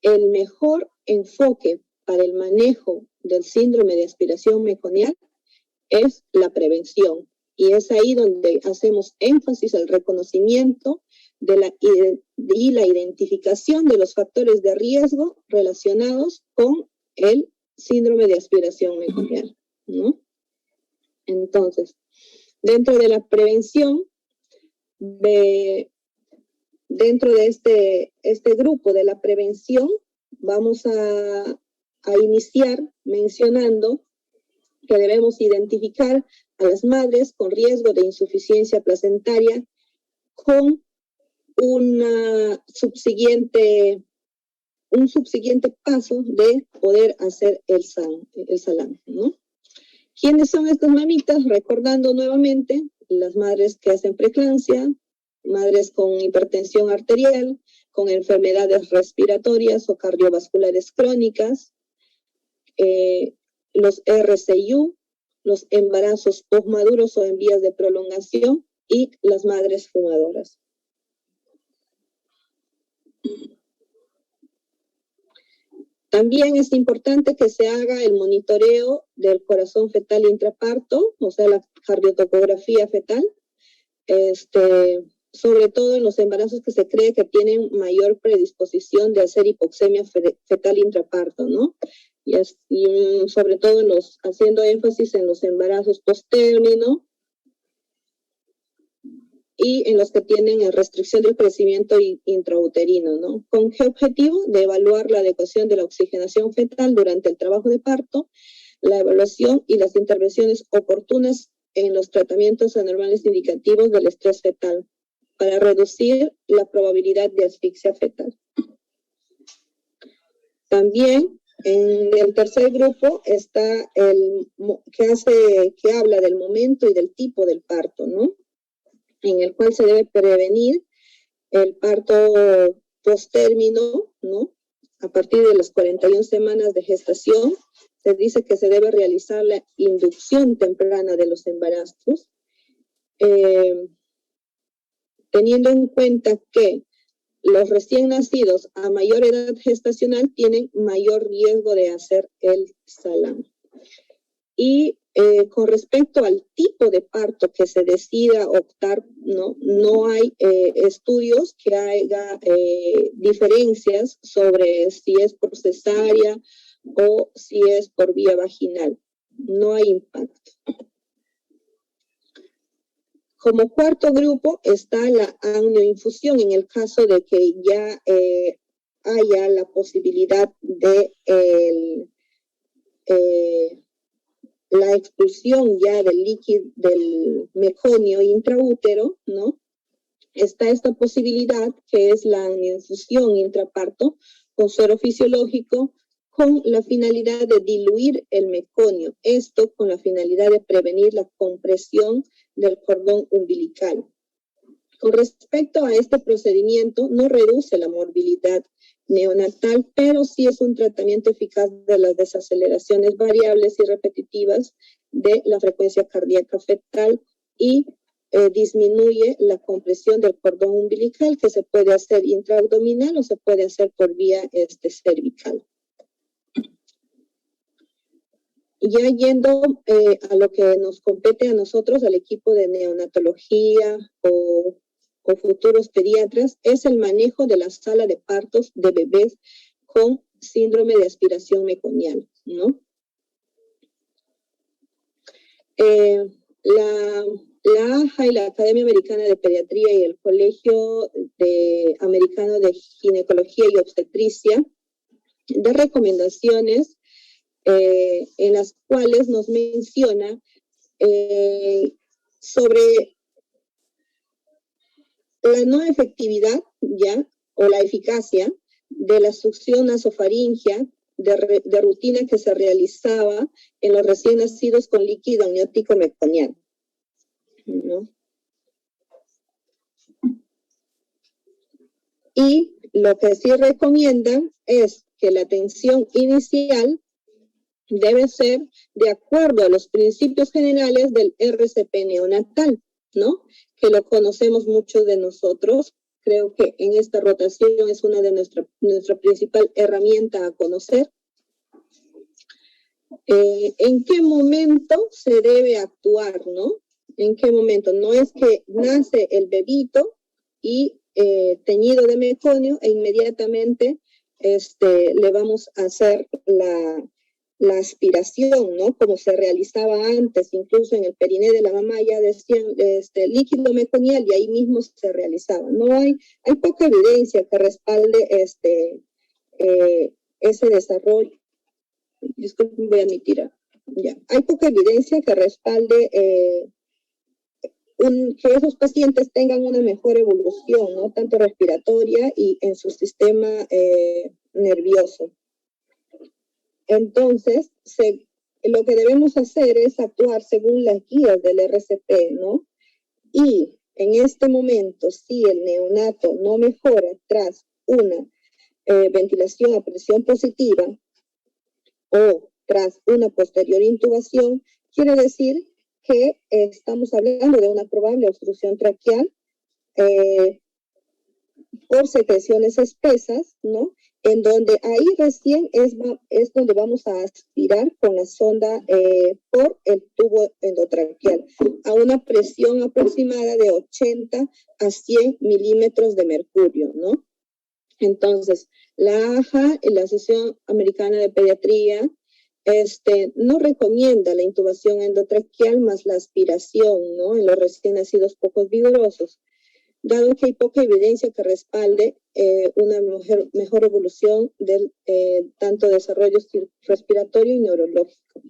el mejor enfoque para el manejo del síndrome de aspiración meconial es la prevención. Y es ahí donde hacemos énfasis al reconocimiento y la identificación de los factores de riesgo relacionados con el síndrome de aspiración meconial, ¿no? Entonces, dentro de la prevención, dentro de este grupo de la prevención, vamos a iniciar mencionando que debemos identificar a las madres con riesgo de insuficiencia placentaria con un subsiguiente paso de poder hacer el SALAM, ¿no? ¿Quiénes son estas mamitas? Recordando nuevamente, las madres que hacen preeclampsia, madres con hipertensión arterial, con enfermedades respiratorias o cardiovasculares crónicas, los RCIU, los embarazos postmaduros o en vías de prolongación y las madres fumadoras. También es importante que se haga el monitoreo del corazón fetal intraparto, o sea, la cardiotocografía fetal, sobre todo en los embarazos que se cree que tienen mayor predisposición de hacer hipoxemia fetal intraparto, ¿no? Y sobre todo haciendo énfasis en los embarazos posttérmino y en los que tienen restricción del crecimiento intrauterino, ¿no? ¿Con qué objetivo? De evaluar la adecuación de la oxigenación fetal durante el trabajo de parto, la evaluación y las intervenciones oportunas en los tratamientos anormales indicativos del estrés fetal para reducir la probabilidad de asfixia fetal. También en el tercer grupo está que habla del momento y del tipo del parto, ¿no? En el cual se debe prevenir el parto posttérmino, ¿no? A partir de las 41 semanas de gestación, se dice que se debe realizar la inducción temprana de los embarazos, teniendo en cuenta que los recién nacidos a mayor edad gestacional tienen mayor riesgo de hacer el SALAM. Y con respecto al tipo de parto que se decida optar, no hay estudios que haga diferencias sobre si es por cesárea o si es por vía vaginal. No hay impacto. Como cuarto grupo está la amnioinfusión en el caso de que ya haya la posibilidad de la expulsión ya del líquido del meconio intraútero, ¿no? Está esta posibilidad que es la amnioinfusión intraparto con suero fisiológico con la finalidad de diluir el meconio. Esto con la finalidad de prevenir la compresión del cordón umbilical. Con respecto a este procedimiento, no reduce la morbilidad neonatal, pero sí es un tratamiento eficaz de las desaceleraciones variables y repetitivas de la frecuencia cardíaca fetal y disminuye la compresión del cordón umbilical, que se puede hacer intraabdominal o se puede hacer por vía cervical. Ya yendo a lo que nos compete a nosotros, al equipo de neonatología o futuros pediatras, es el manejo de la sala de partos de bebés con síndrome de aspiración meconial, ¿no? La AJA y la Academia Americana de Pediatría y el Colegio Americano de Ginecología y Obstetricia de recomendaciones en las cuales nos menciona sobre la no efectividad ya o la eficacia de la succión nasofaringea de rutina que se realizaba en los recién nacidos con líquido amniótico meconial, ¿no? Y lo que sí recomiendan es que la atención inicial debe ser de acuerdo a los principios generales del RCP neonatal, ¿no? Que lo conocemos muchos de nosotros. Creo que en esta rotación es una de nuestra principal herramienta a conocer. ¿En qué momento se debe actuar, no? ¿En qué momento? No es que nace el bebito y teñido de meconio e inmediatamente le vamos a hacer la aspiración, ¿no? Como se realizaba antes, incluso en el periné de la mamá ya decían líquido meconial y ahí mismo se realizaba. No hay poca evidencia que respalde ese desarrollo. Disculpen, voy a admitir. Ya. Hay poca evidencia que respalde que esos pacientes tengan una mejor evolución, ¿no? Tanto respiratoria y en su sistema nervioso. Entonces, lo que debemos hacer es actuar según las guías del RCP, ¿no? Y en este momento, si el neonato no mejora tras una ventilación a presión positiva o tras una posterior intubación, quiere decir que estamos hablando de una probable obstrucción traqueal por secreciones espesas, ¿no? En donde ahí recién es donde vamos a aspirar con la sonda por el tubo endotraqueal a una presión aproximada de 80 a 100 milímetros de mercurio, ¿no? Entonces, la AJA, la Asociación Americana de Pediatría, no recomienda la intubación endotraqueal más la aspiración, ¿no? En los recién nacidos pocos vigorosos, dado que hay poca evidencia que respalde una mejor evolución del tanto desarrollo respiratorio y neurológico.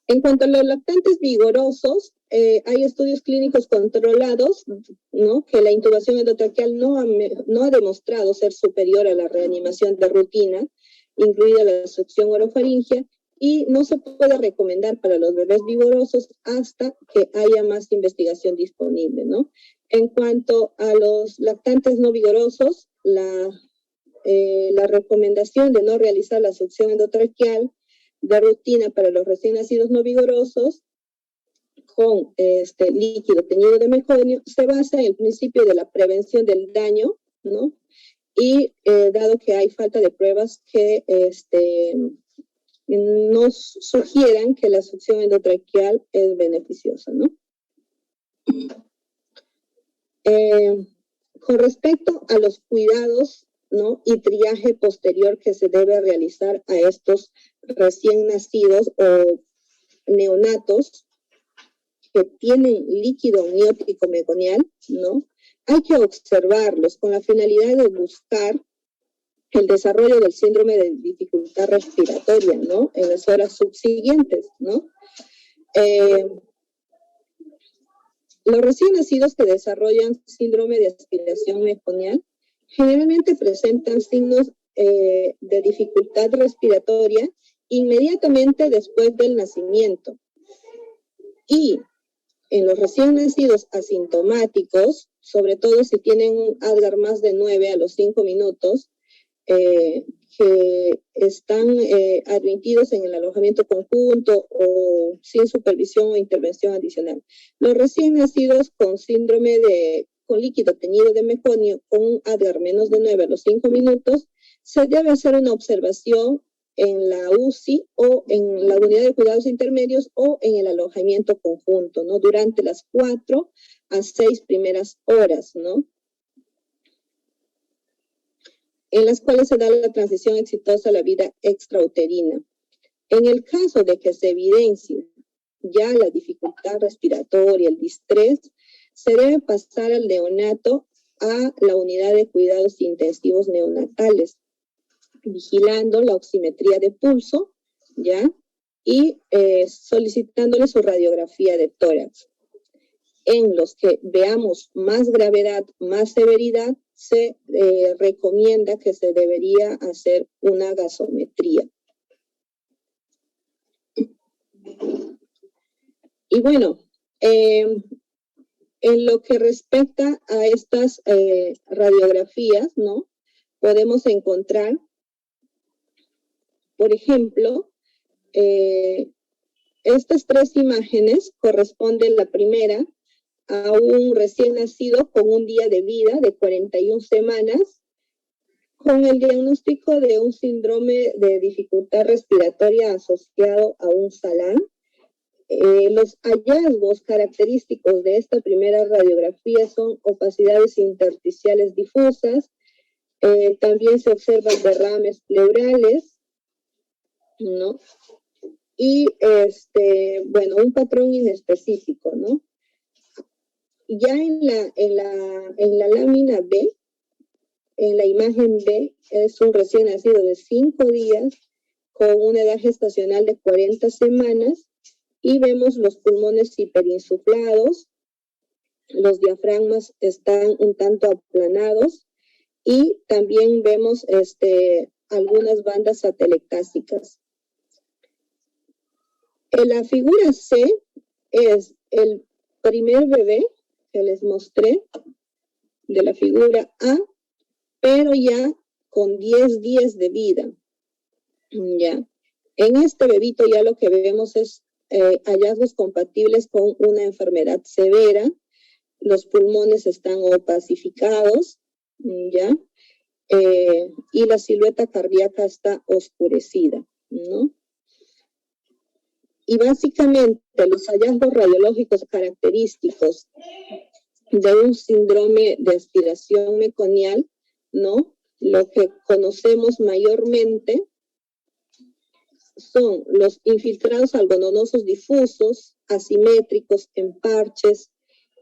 En cuanto a los lactantes vigorosos, hay estudios clínicos controlados, ¿no? Que la intubación endotraqueal no ha demostrado ser superior a la reanimación de rutina, incluida la succión orofaringea, y no se puede recomendar para los bebés vigorosos hasta que haya más investigación disponible, ¿no? En cuanto a los lactantes no vigorosos, la recomendación de no realizar la succión endotraqueal de rutina para los recién nacidos no vigorosos con líquido teñido de meconio se basa en el principio de la prevención del daño, ¿no? Y dado que hay falta de pruebas que nos sugieran que la succión endotraqueal es beneficiosa, ¿no? Con respecto a los cuidados, ¿no? Y triaje posterior que se debe realizar a estos recién nacidos o neonatos que tienen líquido amniótico meconial, ¿no? Hay que observarlos con la finalidad de buscar el desarrollo del síndrome de dificultad respiratoria, ¿no? En las horas subsiguientes, ¿no? Los recién nacidos que desarrollan síndrome de aspiración meconial generalmente presentan signos de dificultad respiratoria inmediatamente después del nacimiento. Y en los recién nacidos asintomáticos, sobre todo si tienen un Apgar más de 9 a los 5 minutos, que están admitidos en el alojamiento conjunto o sin supervisión o intervención adicional. Los recién nacidos con con líquido teñido de meconio con un Apgar menos de 9 a los 5 minutos, se debe hacer una observación en la UCI o en la unidad de cuidados intermedios o en el alojamiento conjunto, ¿no? Durante las 4 a 6 primeras horas, ¿no? En las cuales se da la transición exitosa a la vida extrauterina. En el caso de que se evidencie ya la dificultad respiratoria, el distrés, se debe pasar al neonato a la unidad de cuidados intensivos neonatales, vigilando la oximetría de pulso, ¿ya? Y solicitándole su radiografía de tórax. En los que veamos más gravedad, más severidad, se recomienda que se debería hacer una gasometría. Y bueno, en lo que respecta a estas radiografías, ¿no? Podemos encontrar, por ejemplo, Estas 3 imágenes corresponden, la primera, a un recién nacido con un día de vida de 41 semanas, con el diagnóstico de un síndrome de dificultad respiratoria asociado a un SALAN. Los hallazgos característicos de esta primera radiografía son opacidades intersticiales difusas, también se observan derrames pleurales, ¿no? Y, bueno, un patrón inespecífico, ¿no? Ya en la lámina B, en la imagen B, es un recién nacido de 5 días con una edad gestacional de 40 semanas y vemos los pulmones hiperinsuflados, los diafragmas están un tanto aplanados y también vemos algunas bandas atelectásicas. En la figura C es el primer bebé que les mostré de la figura A, pero ya con 10 días de vida. Ya. En este bebito ya lo que vemos es hallazgos compatibles con una enfermedad severa. Los pulmones están opacificados, ¿ya? Y la silueta cardíaca está oscurecida, ¿no? Y básicamente los hallazgos radiológicos característicos de un síndrome de aspiración meconial, ¿no? Lo que conocemos mayormente son los infiltrados algodonosos difusos, asimétricos, en parches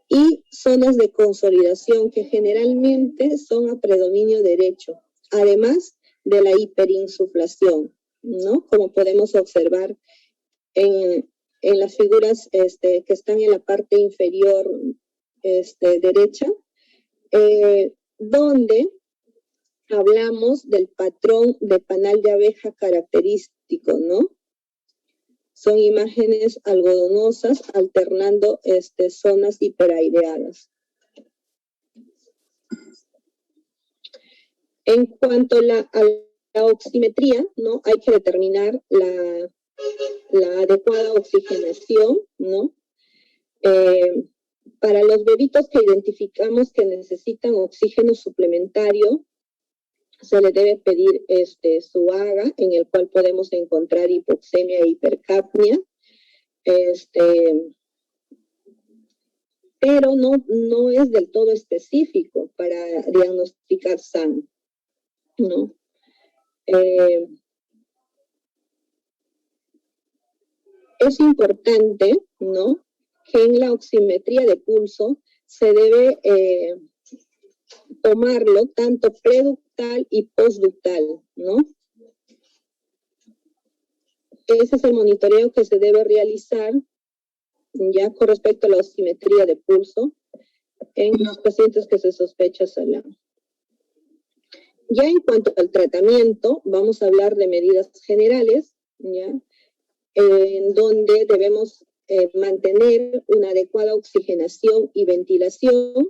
y zonas de consolidación que generalmente son a predominio derecho, además de la hiperinsuflación, ¿no? Como podemos observar en las figuras que están en la parte inferior derecha, donde hablamos del patrón de panal de abeja característico, ¿no? Son imágenes algodonosas alternando zonas hiperaireadas. En cuanto a la oximetría, ¿no? Hay que determinar la adecuada oxigenación, ¿no? Para los bebitos que identificamos que necesitan oxígeno suplementario, se le debe pedir su AGA, en el cual podemos encontrar hipoxemia e hipercapnia, pero no es del todo específico para diagnosticar SAN, ¿no? Es importante, ¿no?, que en la oximetría de pulso se debe tomarlo tanto preductal y postductal, ¿no? Ese es el monitoreo que se debe realizar ya con respecto a la oximetría de pulso en los pacientes que se sospecha SALAN. Ya en cuanto al tratamiento, vamos a hablar de medidas generales, ¿ya? En donde debemos mantener una adecuada oxigenación y ventilación,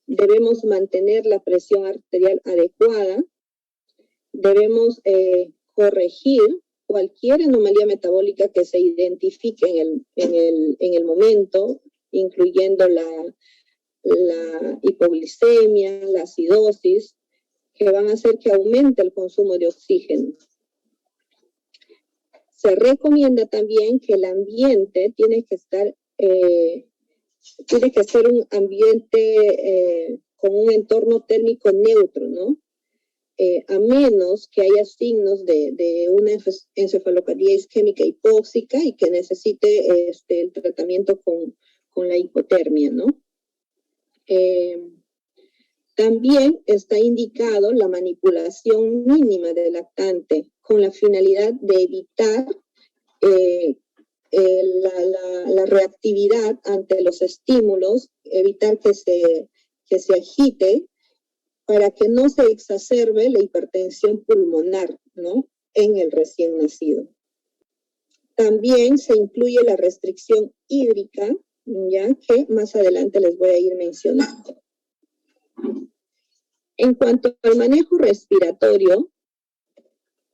debemos mantener la presión arterial adecuada, debemos corregir cualquier anomalía metabólica que se identifique en el momento, incluyendo la hipoglicemia, la acidosis, que van a hacer que aumente el consumo de oxígeno. Se recomienda también que el ambiente tiene que ser un ambiente con un entorno térmico neutro, ¿no? A menos que haya signos de una encefalopatía isquémica hipóxica y que necesite el tratamiento con la hipotermia, ¿no? También está indicado la manipulación mínima del lactante con la finalidad de evitar la reactividad ante los estímulos, evitar que se agite para que no se exacerbe la hipertensión pulmonar, ¿no?, en el recién nacido. También se incluye la restricción hídrica, ya que más adelante les voy a ir mencionando. En cuanto al manejo respiratorio,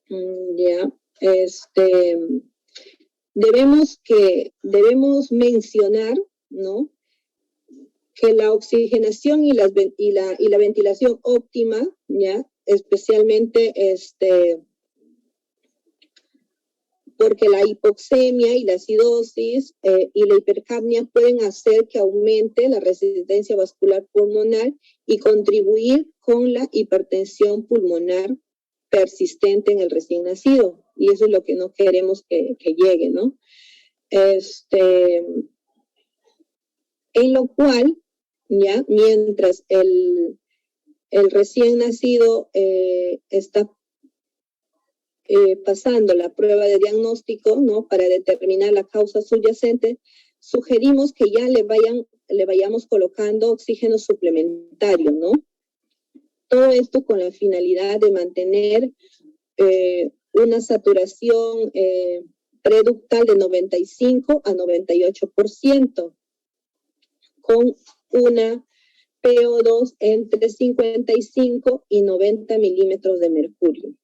ya, debemos mencionar, ¿no?, que la oxigenación y la ventilación óptima, ya, especialmente porque la hipoxemia y la acidosis y la hipercapnia pueden hacer que aumente la resistencia vascular pulmonar y contribuir con la hipertensión pulmonar persistente en el recién nacido. Y eso es lo que no queremos que llegue, ¿no? En lo cual, ya, mientras el recién nacido está pasando la prueba de diagnóstico, ¿no?, para determinar la causa subyacente, sugerimos que ya le vayamos colocando oxígeno suplementario, ¿no? Todo esto con la finalidad de mantener una saturación preductal de 95 a 98%, con una PO2 entre 55 y 90 milímetros de mercurio,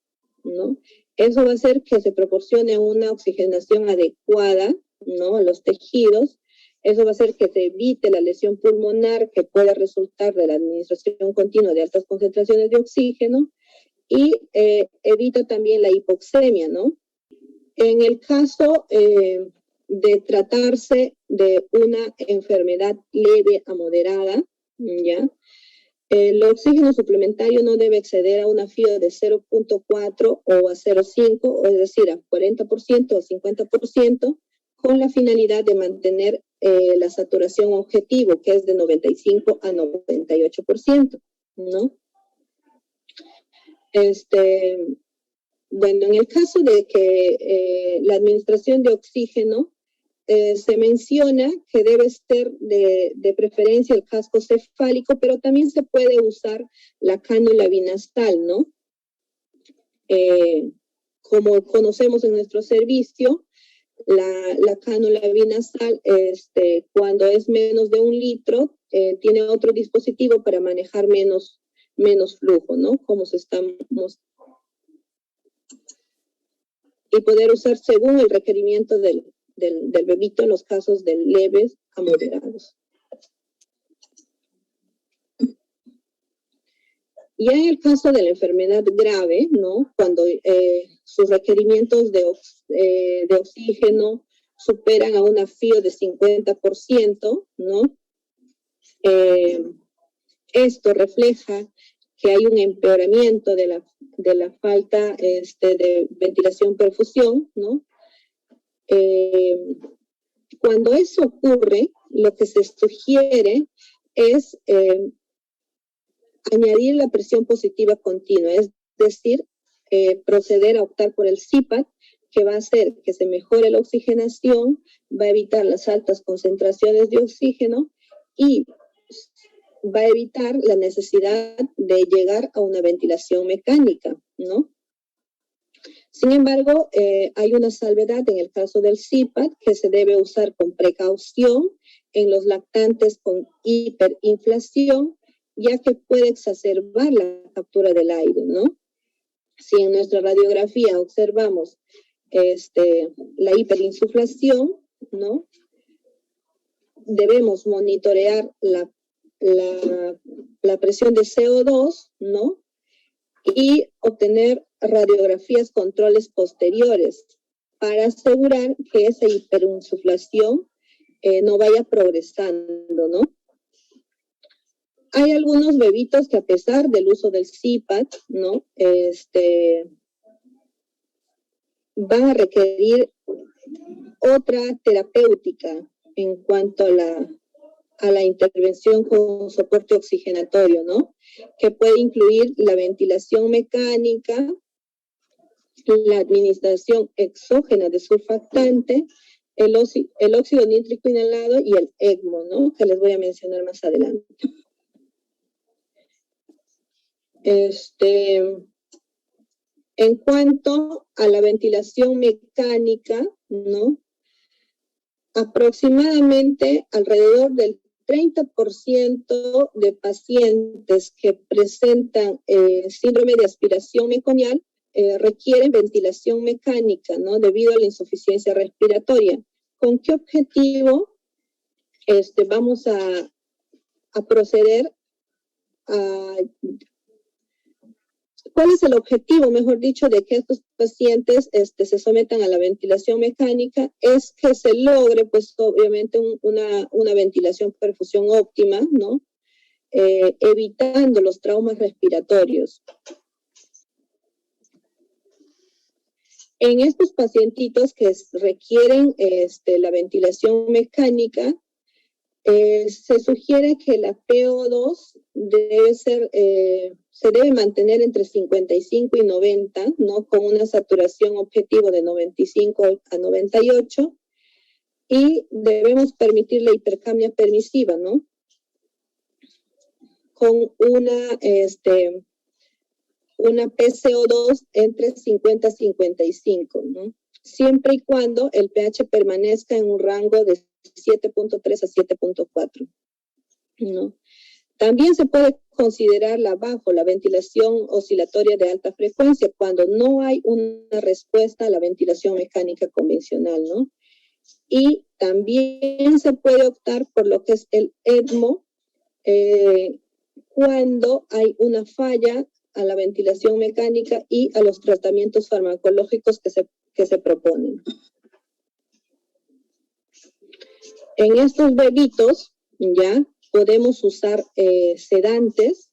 ¿no? Eso va a hacer que se proporcione una oxigenación adecuada, ¿no?, a los tejidos. Eso va a hacer que se evite la lesión pulmonar que pueda resultar de la administración continua de altas concentraciones de oxígeno y evita también la hipoxemia, ¿no? En el caso de tratarse de una enfermedad leve a moderada, ¿ya?, el oxígeno suplementario no debe exceder a una FIO de 0.4 o a 0.5, o es decir, a 40% o 50%, con la finalidad de mantener la saturación objetivo, que es de 95 a 98%, ¿no? Bueno, en el caso de que la administración de oxígeno, se menciona que debe ser de preferencia el casco cefálico, pero también se puede usar la cánula binasal, ¿no? Como conocemos en nuestro servicio, la cánula binasal, cuando es menos de 1 litro, tiene otro dispositivo para manejar menos flujo, ¿no? Como se estamos, y poder usar según el requerimiento del bebito en los casos de leves a moderados. Ya en el caso de la enfermedad grave, ¿no?, cuando sus requerimientos de oxígeno superan a una FIO de 50%, ¿no? Esto refleja que hay un empeoramiento de la falta de ventilación-perfusión, ¿no? Cuando eso ocurre, lo que se sugiere es añadir la presión positiva continua, es decir, proceder a optar por el CPAP, que va a hacer que se mejore la oxigenación, va a evitar las altas concentraciones de oxígeno y va a evitar la necesidad de llegar a una ventilación mecánica, ¿no? Sin embargo, hay una salvedad en el caso del CPAP que se debe usar con precaución en los lactantes con hiperinflación, ya que puede exacerbar la captura del aire, ¿no? Si en nuestra radiografía observamos la hiperinsuflación, ¿no?, debemos monitorear la presión de CO2, ¿no?, y obtener radiografías controles posteriores para asegurar que esa hiperinsuflación no vaya progresando, ¿no? Hay algunos bebitos que a pesar del uso del CPAP, ¿no?, van a requerir otra terapéutica en cuanto a la intervención con soporte oxigenatorio, ¿no?, que puede incluir la ventilación mecánica, la administración exógena de surfactante, el óxido nítrico inhalado y el ECMO, ¿no?, que les voy a mencionar más adelante. En cuanto a la ventilación mecánica, ¿no?, aproximadamente alrededor del 30% de pacientes que presentan síndrome de aspiración meconial requieren ventilación mecánica, ¿no? Debido a la insuficiencia respiratoria. ¿Con qué objetivo vamos a proceder a... ¿Cuál es el objetivo, mejor dicho, de que estos pacientes se sometan a la ventilación mecánica? Es que se logre, pues, obviamente, una ventilación perfusión óptima, ¿no? Evitando los traumas respiratorios. En estos pacientitos que requieren la ventilación mecánica, se sugiere que la PO2 se debe mantener entre 55 y 90, ¿no? Con una saturación objetivo de 95 a 98, y debemos permitir la hipercapnia permisiva, ¿no? Con una PCO2 entre 50 y 55, ¿no? Siempre y cuando el pH permanezca en un rango de 7.3 a 7.4, ¿no? También se puede considerar la ventilación oscilatoria de alta frecuencia cuando no hay una respuesta a la ventilación mecánica convencional, ¿no? Y también se puede optar por lo que es el ECMO cuando hay una falla a la ventilación mecánica y a los tratamientos farmacológicos que se proponen. En estos bebitos, ya, podemos usar sedantes.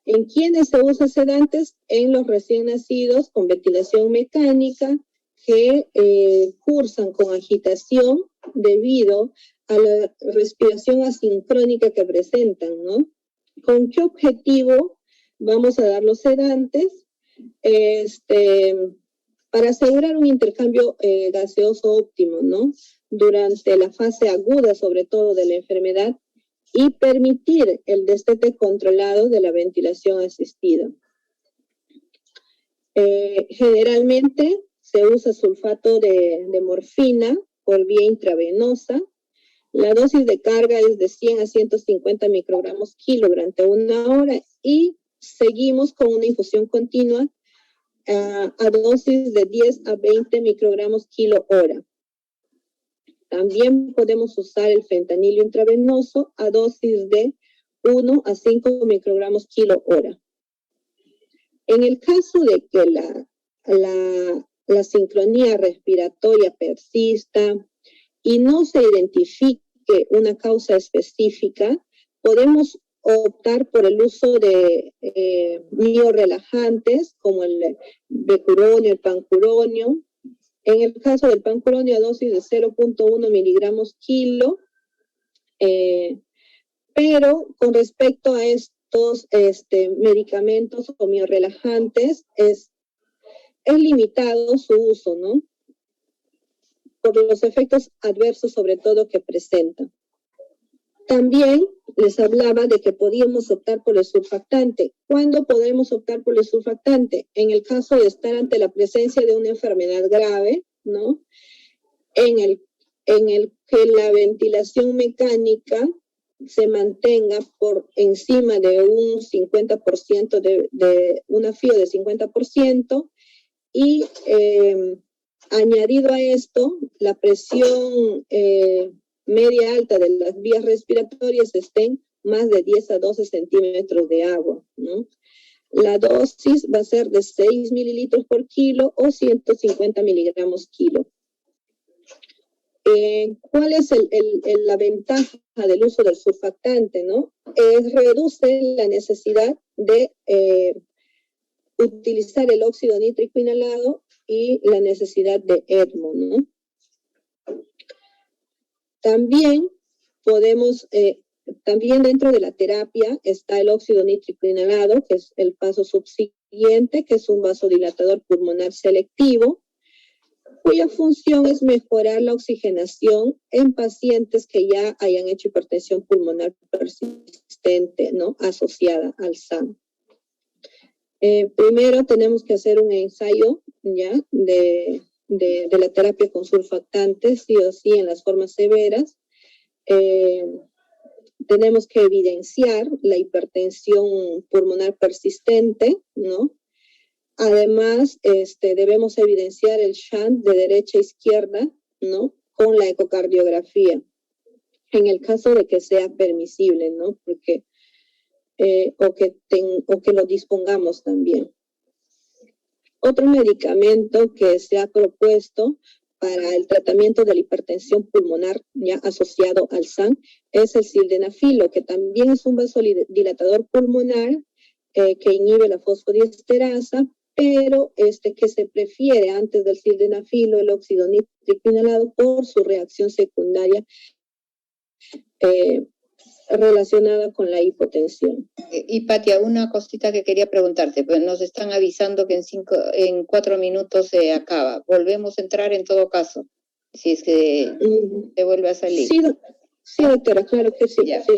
¿En quiénes se usa sedantes? En los recién nacidos con ventilación mecánica que cursan con agitación debido a la respiración asincrónica que presentan, ¿no? ¿Con qué objetivo vamos a dar los sedantes? Para asegurar un intercambio gaseoso óptimo, ¿no? Durante la fase aguda, sobre todo, de la enfermedad, y permitir el destete controlado de la ventilación asistida. Generalmente se usa sulfato de morfina por vía intravenosa. La dosis de carga es de 100 a 150 microgramos kilo durante 1 hora y seguimos con una infusión continua a dosis de 10 a 20 microgramos kilo hora. También podemos usar el fentanilo intravenoso a dosis de 1 a 5 microgramos kilo hora. En el caso de que la sincronía respiratoria persista y no se identifique una causa específica, podemos optar por el uso de miorelajantes como el becuronio, el pancuronio. En el caso del pancuronio a dosis de 0.1 miligramos kilo, pero con respecto a estos medicamentos o miorelajantes es limitado su uso, ¿no? Por los efectos adversos sobre todo que presenta. También les hablaba de que podíamos optar por el surfactante. ¿Cuándo podemos optar por el surfactante? En el caso de estar ante la presencia de una enfermedad grave, ¿no? En el que la ventilación mecánica se mantenga por encima de un 50% de una FIO de 50% y añadido a esto, la presión media alta de las vías respiratorias estén más de 10 a 12 centímetros de agua, ¿no? La dosis va a ser de 6 mililitros por kilo o 150 miligramos kilo. ¿Cuál es la ventaja del uso del surfactante, no? Reduce la necesidad de utilizar el óxido nítrico inhalado y la necesidad de ECMO, ¿no? También podemos, también dentro de la terapia está el óxido nítrico inhalado, que es el paso subsiguiente, que es un vasodilatador pulmonar selectivo, cuya función es mejorar la oxigenación en pacientes que ya hayan hecho hipertensión pulmonar persistente, ¿no? Asociada al SAM. Primero tenemos que hacer un ensayo, ¿ya? De la terapia con surfactantes, sí o sí, en las formas severas. Tenemos que evidenciar la hipertensión pulmonar persistente, ¿no? Además, debemos evidenciar el shunt de derecha a izquierda, ¿no? Con la ecocardiografía, en el caso de que sea permisible, ¿no? Porque, o que lo dispongamos también. Otro medicamento que se ha propuesto para el tratamiento de la hipertensión pulmonar ya asociado al SAN es el sildenafilo, que también es un vasodilatador pulmonar que inhibe la fosfodiesterasa, pero que se prefiere antes del sildenafilo, el óxido nítrico inhalado, por su reacción secundaria relacionada con la hipotensión. Y Patia, una cosita que quería preguntarte, pues nos están avisando que en 4 minutos se acaba. Volvemos a entrar en todo caso, si es que se vuelve a salir. Sí, doctora, claro que sí. Ya, sí.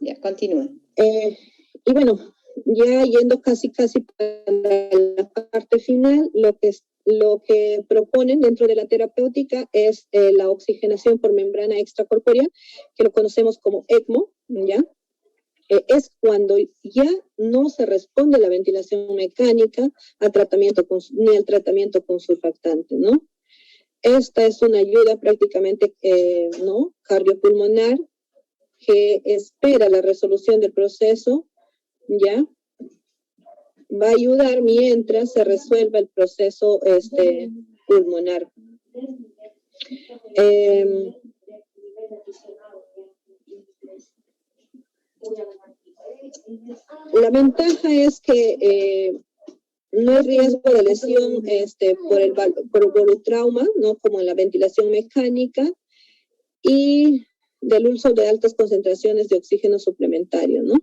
Ya, continúa. Y bueno, ya yendo casi para la parte final, lo que proponen dentro de la terapéutica es la oxigenación por membrana extracorpórea, que lo conocemos como ECMO, ¿ya? Es cuando ya no se responde a la ventilación mecánica ni al tratamiento con surfactante, ¿no? Esta es una ayuda prácticamente ¿no? cardiopulmonar que espera la resolución del proceso, ¿ya? Va a ayudar mientras se resuelva el proceso pulmonar. La ventaja es que no hay riesgo de lesión por volutrauma, ¿no? Como en la ventilación mecánica, y del uso de altas concentraciones de oxígeno suplementario, ¿no?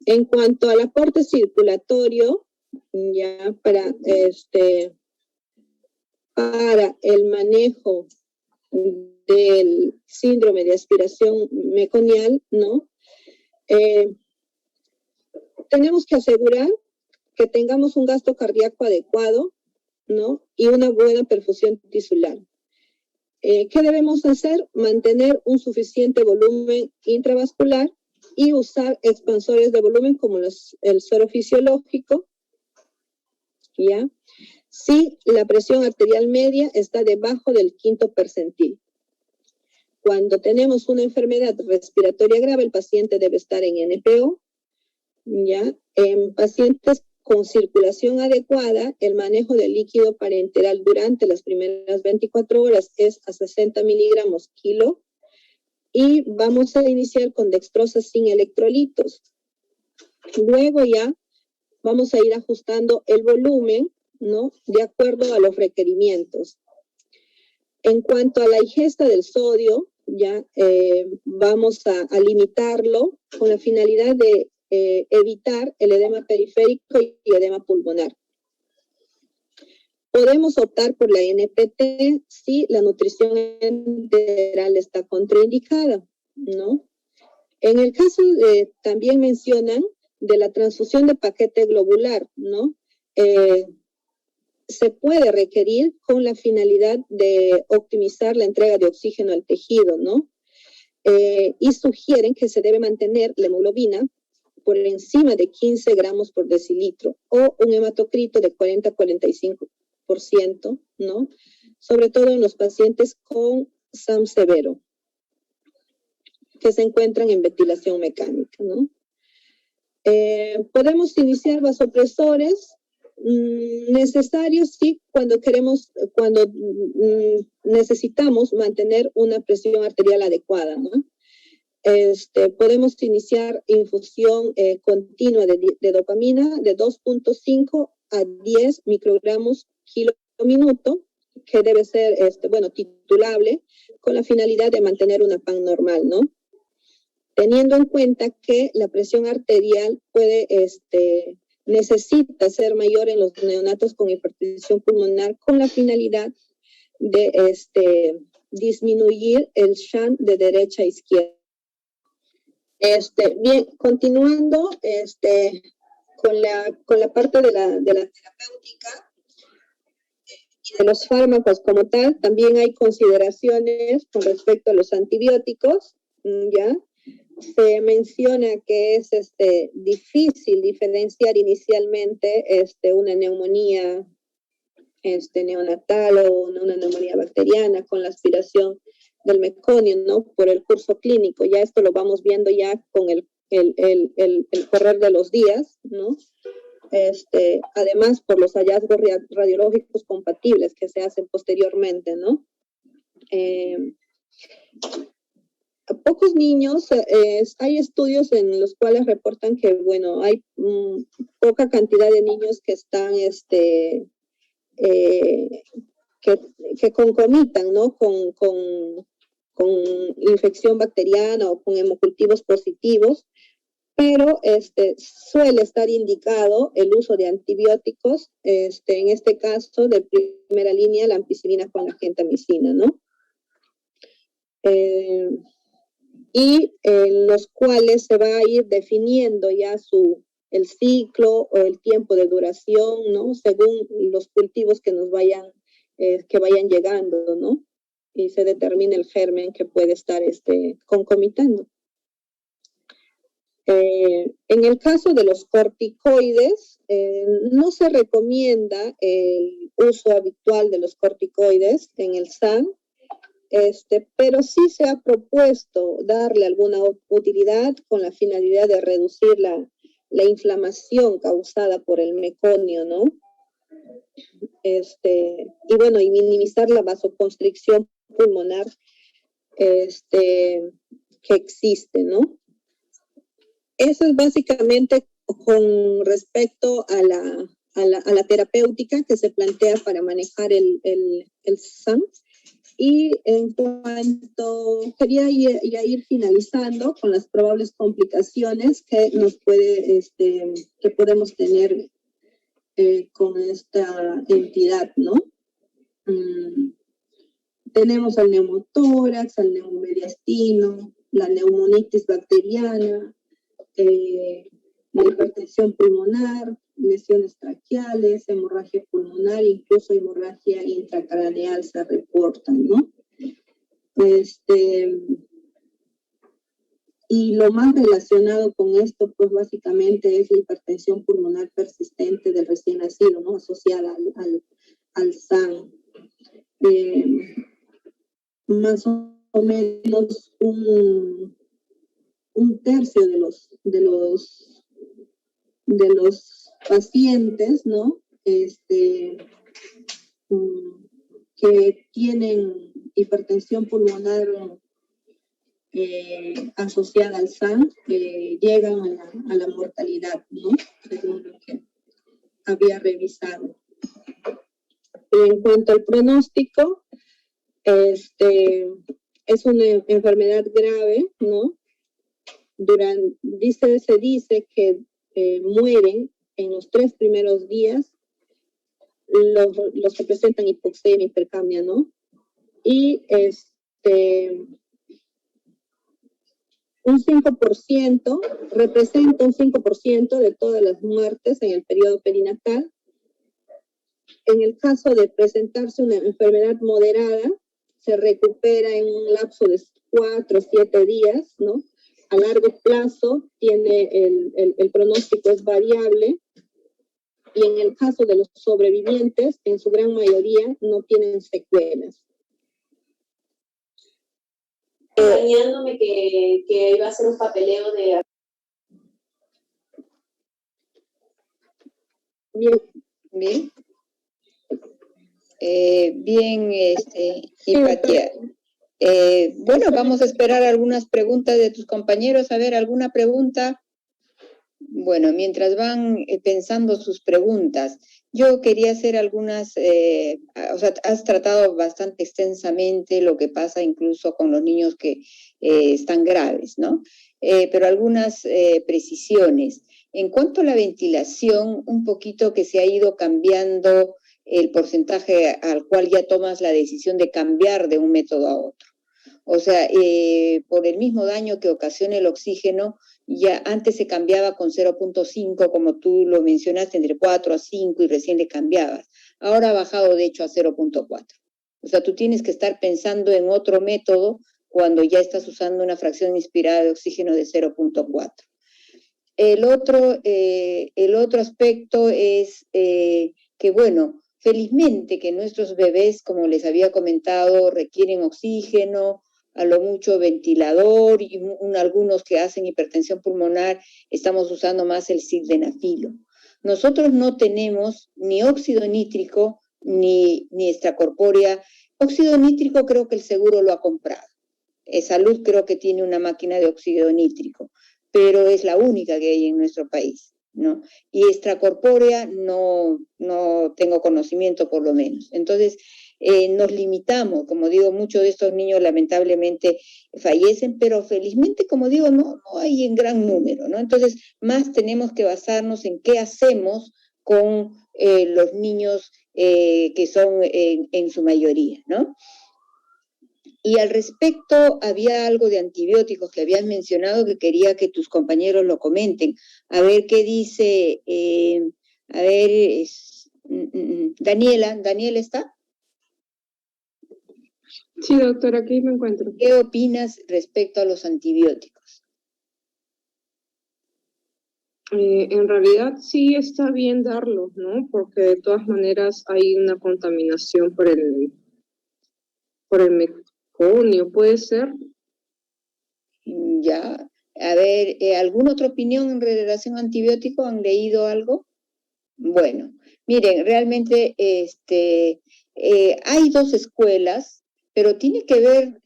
En cuanto al aporte circulatorio, ya para el manejo del síndrome de aspiración meconial, ¿no? Tenemos que asegurar que tengamos un gasto cardíaco adecuado, ¿no? Y una buena perfusión tisular. ¿Qué debemos hacer? Mantener un suficiente volumen intravascular y usar expansores de volumen como el suero fisiológico, ¿ya? Si la presión arterial media está debajo del 5º percentil. Cuando tenemos una enfermedad respiratoria grave, el paciente debe estar en NPO, ¿ya? En pacientes con circulación adecuada, el manejo del líquido parenteral durante las primeras 24 horas es a 60 miligramos kilo, y vamos a iniciar con dextrosa sin electrolitos. Luego ya vamos a ir ajustando el volumen, ¿no? De acuerdo a los requerimientos. En cuanto a la ingesta del sodio, ya vamos a limitarlo con la finalidad de evitar el edema periférico y edema pulmonar. Podemos optar por la NPT si la nutrición enteral está contraindicada, ¿no? En el caso, también mencionan de la transfusión de paquete globular, ¿no? Se puede requerir con la finalidad de optimizar la entrega de oxígeno al tejido, ¿no? Y sugieren que se debe mantener la hemoglobina por encima de 15 gramos por decilitro o un hematocrito de 40 a 45%, ¿no? Sobre todo en los pacientes con SAM severo, que se encuentran en ventilación mecánica, ¿no? Podemos iniciar vasopresores necesarios, sí, cuando necesitamos mantener una presión arterial adecuada, ¿no? Podemos iniciar infusión continua de dopamina de 2.5 a 10 microgramos kilo minuto, que debe ser, titulable, con la finalidad de mantener una PAN normal, ¿no? Teniendo en cuenta que la presión arterial necesita ser mayor en los neonatos con hipertensión pulmonar, con la finalidad de disminuir el shunt de derecha a izquierda. Bien, continuando con la parte de la terapéutica y de los fármacos como tal, también hay consideraciones con respecto a los antibióticos, ¿ya? se menciona que es difícil diferenciar inicialmente una neumonía neonatal o una neumonía bacteriana con la aspiración del meconio, ¿no? Por el curso clínico. Ya esto lo vamos viendo ya con el correr de los días, ¿no? Además por los hallazgos radiológicos compatibles que se hacen posteriormente, ¿no? Pocos niños, hay estudios en los cuales reportan que, bueno, hay poca cantidad de niños que están, que concomitan, ¿no? Con infección bacteriana o con hemocultivos positivos, pero suele estar indicado el uso de antibióticos, en este caso de primera línea, la ampicilina con la gentamicina, ¿no? Y en los cuales se va a ir definiendo ya el ciclo o el tiempo de duración, ¿no? Según los cultivos que nos vayan llegando, ¿no? Y se determina el germen que puede estar concomitando. En el caso de los corticoides, no se recomienda el uso habitual de los corticoides en el SAN, pero sí se ha propuesto darle alguna utilidad con la finalidad de reducir la inflamación causada por el meconio, ¿no? Y bueno, y minimizar la vasoconstricción pulmonar que existe, ¿no? Eso es básicamente con respecto a la terapéutica que se plantea para manejar el SAN. Y en cuanto quería ya ir finalizando con las probables complicaciones que que podemos tener con esta entidad, ¿no? Tenemos al neumotórax, al neumomediastino, la neumonitis bacteriana, la hipertensión pulmonar, lesiones traqueales, hemorragia pulmonar, incluso hemorragia intracraneal se reportan, ¿no? Y lo más relacionado con esto, pues básicamente es la hipertensión pulmonar persistente del recién nacido, ¿no? Asociada al SAN. Más o menos un tercio de los pacientes, ¿no? Que tienen hipertensión pulmonar asociada al SAN, llegan a la mortalidad, ¿no? Según lo que había revisado. En cuanto al pronóstico, es una enfermedad grave, ¿no? Se dice que mueren en los 3 primeros días los que presentan hipoxemia, hipercamia, ¿no? Y un 5%, representa un 5% de todas las muertes en el periodo perinatal. En el caso de presentarse una enfermedad moderada, se recupera en un lapso de 4 o 7 días, ¿no? A largo plazo tiene el pronóstico es variable, y en el caso de los sobrevivientes, en su gran mayoría no tienen secuelas. Extrañándome que iba a hacer un papeleo de... Bien. Bien, Hipatia. Bueno, vamos a esperar algunas preguntas de tus compañeros. A ver, ¿alguna pregunta? Bueno, mientras van pensando sus preguntas, yo quería hacer algunas, o sea, has tratado bastante extensamente lo que pasa incluso con los niños que están graves, ¿no? Pero algunas precisiones. En cuanto a la ventilación, un poquito que se ha ido cambiando el porcentaje al cual ya tomas la decisión de cambiar de un método a otro. O sea, por el mismo daño que ocasiona el oxígeno, ya antes se cambiaba con 0.5, como tú lo mencionaste, entre 4 a 5 y recién le cambiabas. Ahora ha bajado, de hecho, a 0.4. O sea, tú tienes que estar pensando en otro método cuando ya estás usando una fracción inspirada de oxígeno de 0.4. El otro aspecto es que, bueno, felizmente que nuestros bebés, como les había comentado, requieren oxígeno, a lo mucho ventilador, y algunos que hacen hipertensión pulmonar estamos usando más el sildenafilo. Nosotros no tenemos ni óxido nítrico ni extracorpórea. Óxido nítrico creo que el seguro lo ha comprado. Salud creo que tiene una máquina de óxido nítrico, pero es la única que hay en nuestro país, ¿no? Y extracorpórea no tengo conocimiento, por lo menos. Entonces, nos limitamos, como digo, muchos de estos niños lamentablemente fallecen, pero felizmente, como digo, no hay en gran número, ¿no? Entonces, más tenemos que basarnos en qué hacemos con los niños que son en su mayoría, ¿no? Y al respecto, había algo de antibióticos que habías mencionado que quería que tus compañeros lo comenten. A ver qué dice, Daniela. ¿Daniela está? Sí, doctora, aquí me encuentro. ¿Qué opinas respecto a los antibióticos? En realidad sí está bien darlos, ¿no? Porque de todas maneras hay una contaminación por el meconio, ¿puede ser? Ya. A ver, ¿alguna otra opinión en relación a antibióticos? ¿Han leído algo? Bueno, miren, realmente hay dos escuelas, pero tiene que ver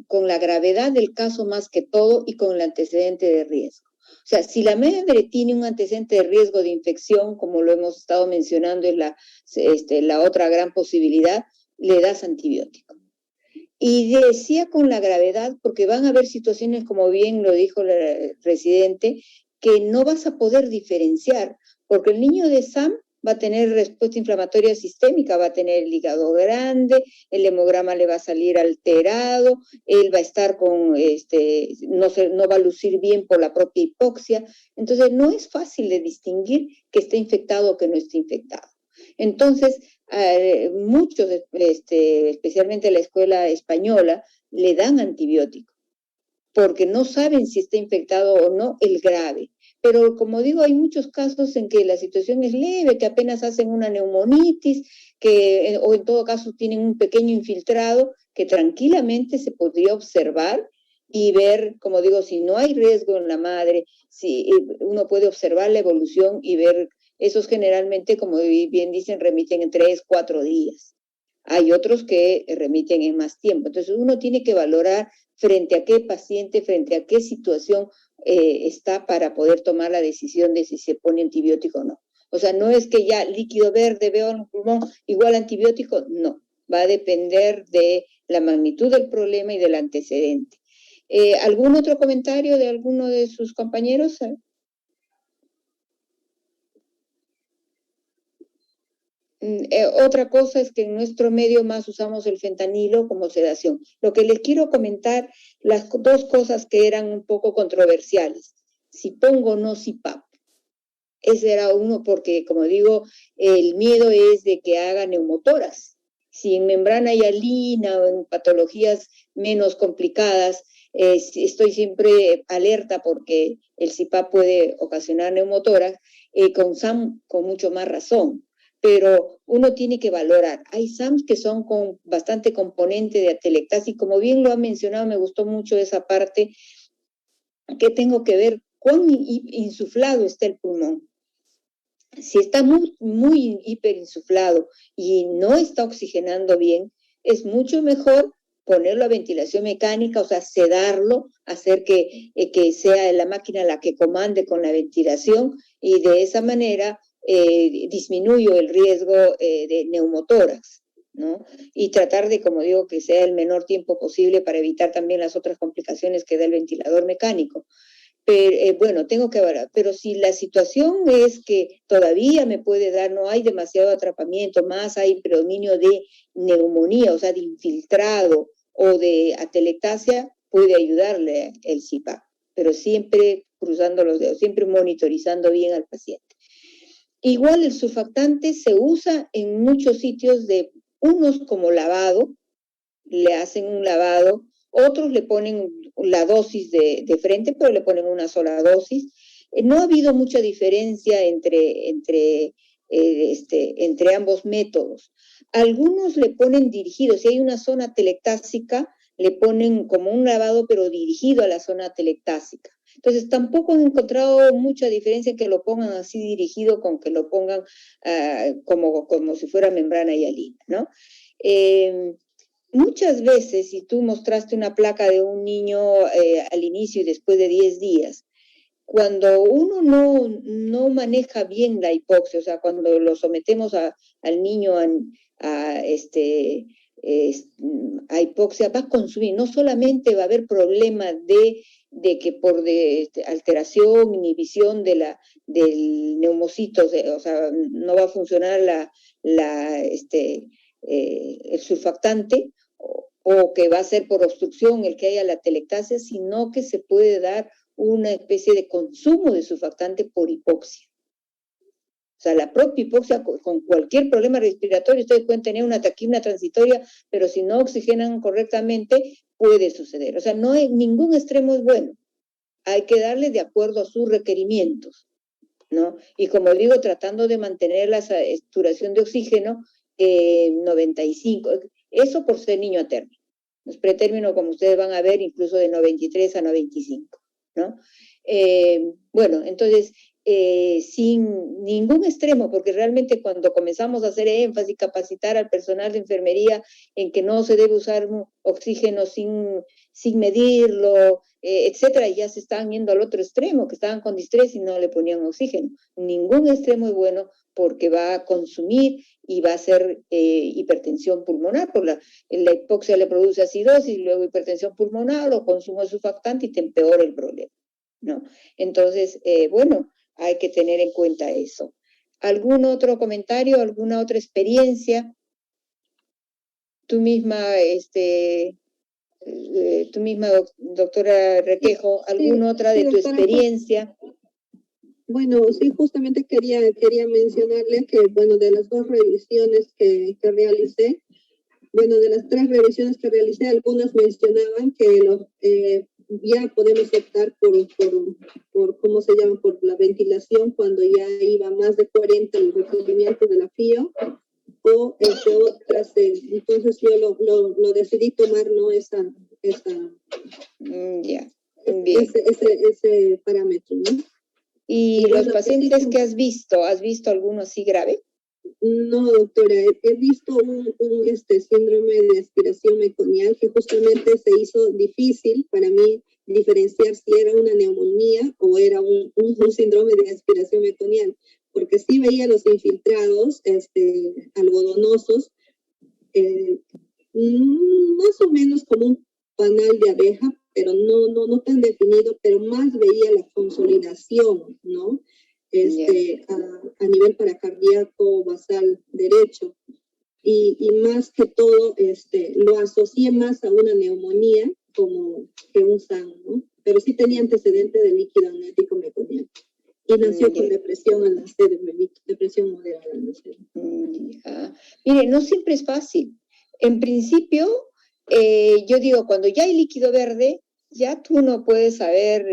con la gravedad del caso más que todo y con el antecedente de riesgo. O sea, si la madre tiene un antecedente de riesgo de infección, como lo hemos estado mencionando, es la otra gran posibilidad, le das antibiótico. Y decía con la gravedad, porque van a haber situaciones, como bien lo dijo la residente, que no vas a poder diferenciar, porque el niño de SAM va a tener respuesta inflamatoria sistémica, va a tener el hígado grande, el hemograma le va a salir alterado, él va a estar con, no va a lucir bien por la propia hipoxia. Entonces, no es fácil de distinguir que esté infectado o que no esté infectado. Entonces, muchos, especialmente la escuela española, le dan antibiótico, porque no saben si está infectado o no el grave. Pero como digo, hay muchos casos en que la situación es leve, que apenas hacen una neumonitis, o en todo caso tienen un pequeño infiltrado, que tranquilamente se podría observar y ver, como digo, si no hay riesgo en la madre, si uno puede observar la evolución y ver. Esos generalmente, como bien dicen, remiten en 3, 4 días. Hay otros que remiten en más tiempo. Entonces, uno tiene que valorar frente a qué paciente, frente a qué situación está para poder tomar la decisión de si se pone antibiótico o no. O sea, no es que ya líquido verde, veo en el pulmón, igual antibiótico, no. Va a depender de la magnitud del problema y del antecedente. ¿Algún otro comentario de alguno de sus compañeros? Otra cosa es que en nuestro medio más usamos el fentanilo como sedación. Lo que les quiero comentar, las dos cosas que eran un poco controversiales. Si pongo o no CPAP. Ese era uno porque, como digo, el miedo es de que haga neumotoras. Si en membrana hialina o en patologías menos complicadas, estoy siempre alerta porque el CPAP puede ocasionar neumotoras, con SAM con mucho más razón. Pero uno tiene que valorar. Hay SAMs que son con bastante componente de atelectasis, como bien lo ha mencionado, me gustó mucho esa parte, que tengo que ver cuán insuflado está el pulmón. Si está muy hiperinsuflado y no está oxigenando bien, es mucho mejor ponerlo a ventilación mecánica, o sea, sedarlo, hacer que sea la máquina la que comande con la ventilación, y de esa manera disminuyo el riesgo de neumotórax, ¿no? Y tratar de, como digo, que sea el menor tiempo posible para evitar también las otras complicaciones que da el ventilador mecánico. Pero, bueno, tengo que ver, pero si la situación es que todavía me puede dar, no hay demasiado atrapamiento, más hay predominio de neumonía, o sea, de infiltrado o de atelectasia, puede ayudarle el CPAP, pero siempre cruzando los dedos, siempre monitorizando bien al paciente. Igual el surfactante se usa en muchos sitios, de unos como lavado, le hacen un lavado, Otros le ponen la dosis de frente, pero le ponen una sola dosis. No ha habido mucha diferencia entre ambos métodos. Algunos le ponen dirigido, si hay una zona telectásica, le ponen como un lavado, pero dirigido a la zona telectásica. Entonces, tampoco han encontrado mucha diferencia en que lo pongan así dirigido con que lo pongan como si fuera membrana hialina, ¿no? Muchas veces, si tú mostraste una placa de un niño al inicio y después de 10 días, cuando uno no maneja bien la hipoxia, o sea, cuando lo sometemos al niño a hipoxia, va a consumir, no solamente va a haber problema de que por alteración, inhibición del neumocito, o sea, no va a funcionar el surfactante, o que va a ser por obstrucción el que haya la telectasia, sino que se puede dar una especie de consumo de surfactante por hipoxia. O sea, la propia hipoxia con cualquier problema respiratorio, ustedes pueden tener una taquimia transitoria, pero si no oxigenan correctamente, puede suceder. O sea, ningún extremo es bueno. Hay que darle de acuerdo a sus requerimientos, ¿no? Y como digo, tratando de mantener la saturación de oxígeno 95, eso por ser niño a término. Los pretérminos, como ustedes van a ver, incluso de 93 a 95, ¿no? Bueno, entonces, sin ningún extremo, porque realmente cuando comenzamos a hacer énfasis, capacitar al personal de enfermería en que no se debe usar oxígeno sin medirlo, etcétera, y ya se estaban yendo al otro extremo, que estaban con distrés y no le ponían oxígeno. Ningún extremo es bueno porque va a consumir y va a ser hipertensión pulmonar, por la hipoxia le produce acidosis, luego hipertensión pulmonar o consumo de surfactante y te empeora el problema, ¿no? Entonces, bueno, hay que tener en cuenta eso. ¿Algún otro comentario, alguna otra experiencia? Tú misma, doctora Requejo, ¿alguna otra de tu experiencia? Bueno, sí, justamente quería mencionarle que, bueno, de las 2 revisiones que realicé, bueno, de las 3 revisiones que realicé, algunas mencionaban que ya podemos optar por ¿cómo se llama?, por la ventilación cuando ya iba más de 40 el requerimiento de la FIO, o otras, entonces yo lo decidí tomar, ¿no?, ese parámetro, ¿no? ¿Y los pacientes que has visto alguno así grave? No, doctora, he visto un síndrome de aspiración meconial que justamente se hizo difícil para mí diferenciar si era una neumonía o era un síndrome de aspiración meconial, porque sí veía los infiltrados algodonosos, más o menos como un panal de abeja, pero no tan definido, pero más veía la consolidación, ¿no? A nivel paracardíaco basal derecho. Y más que todo, lo asocié más a una neumonía como que un SAN, ¿no? Pero sí tenía antecedente de líquido amniótico meconial. Y nació con depresión al nacer, depresión moderada al nacer. Mire, no siempre es fácil. En principio, yo digo, cuando ya hay líquido verde, ya tú no puedes saber,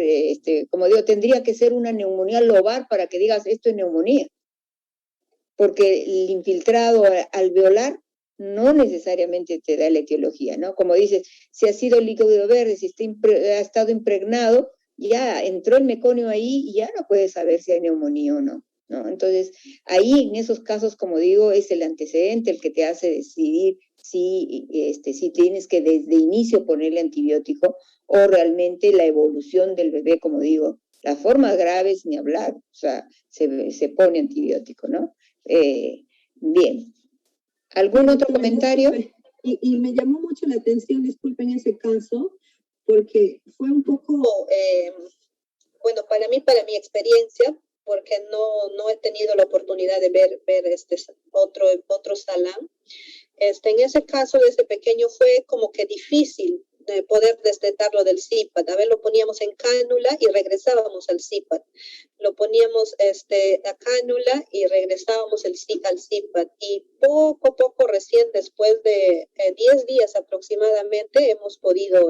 como digo, tendría que ser una neumonía lobar para que digas esto es neumonía. Porque el infiltrado alveolar no necesariamente te da la etiología, ¿no? Como dices, si ha sido líquido verde, si ha estado impregnado, ya entró el meconio ahí y ya no puedes saber si hay neumonía o no, ¿no? Entonces, ahí en esos casos, como digo, es el antecedente el que te hace decidir si tienes que desde inicio ponerle antibiótico o realmente la evolución del bebé, como digo, las formas graves ni hablar, o sea, se pone antibiótico, ¿no? Bien. ¿Algún otro comentario? Y me llamó mucho la atención, disculpen ese caso, porque fue un poco, bueno, para mi experiencia, porque no he tenido la oportunidad de ver otro salán. En ese caso de ese pequeño fue como que difícil poder destetarlo del CPAP. A ver, lo poníamos en cánula y regresábamos al CPAP. Lo poníamos a cánula y regresábamos al CPAP. Y poco a poco, recién después de 10 días aproximadamente, hemos podido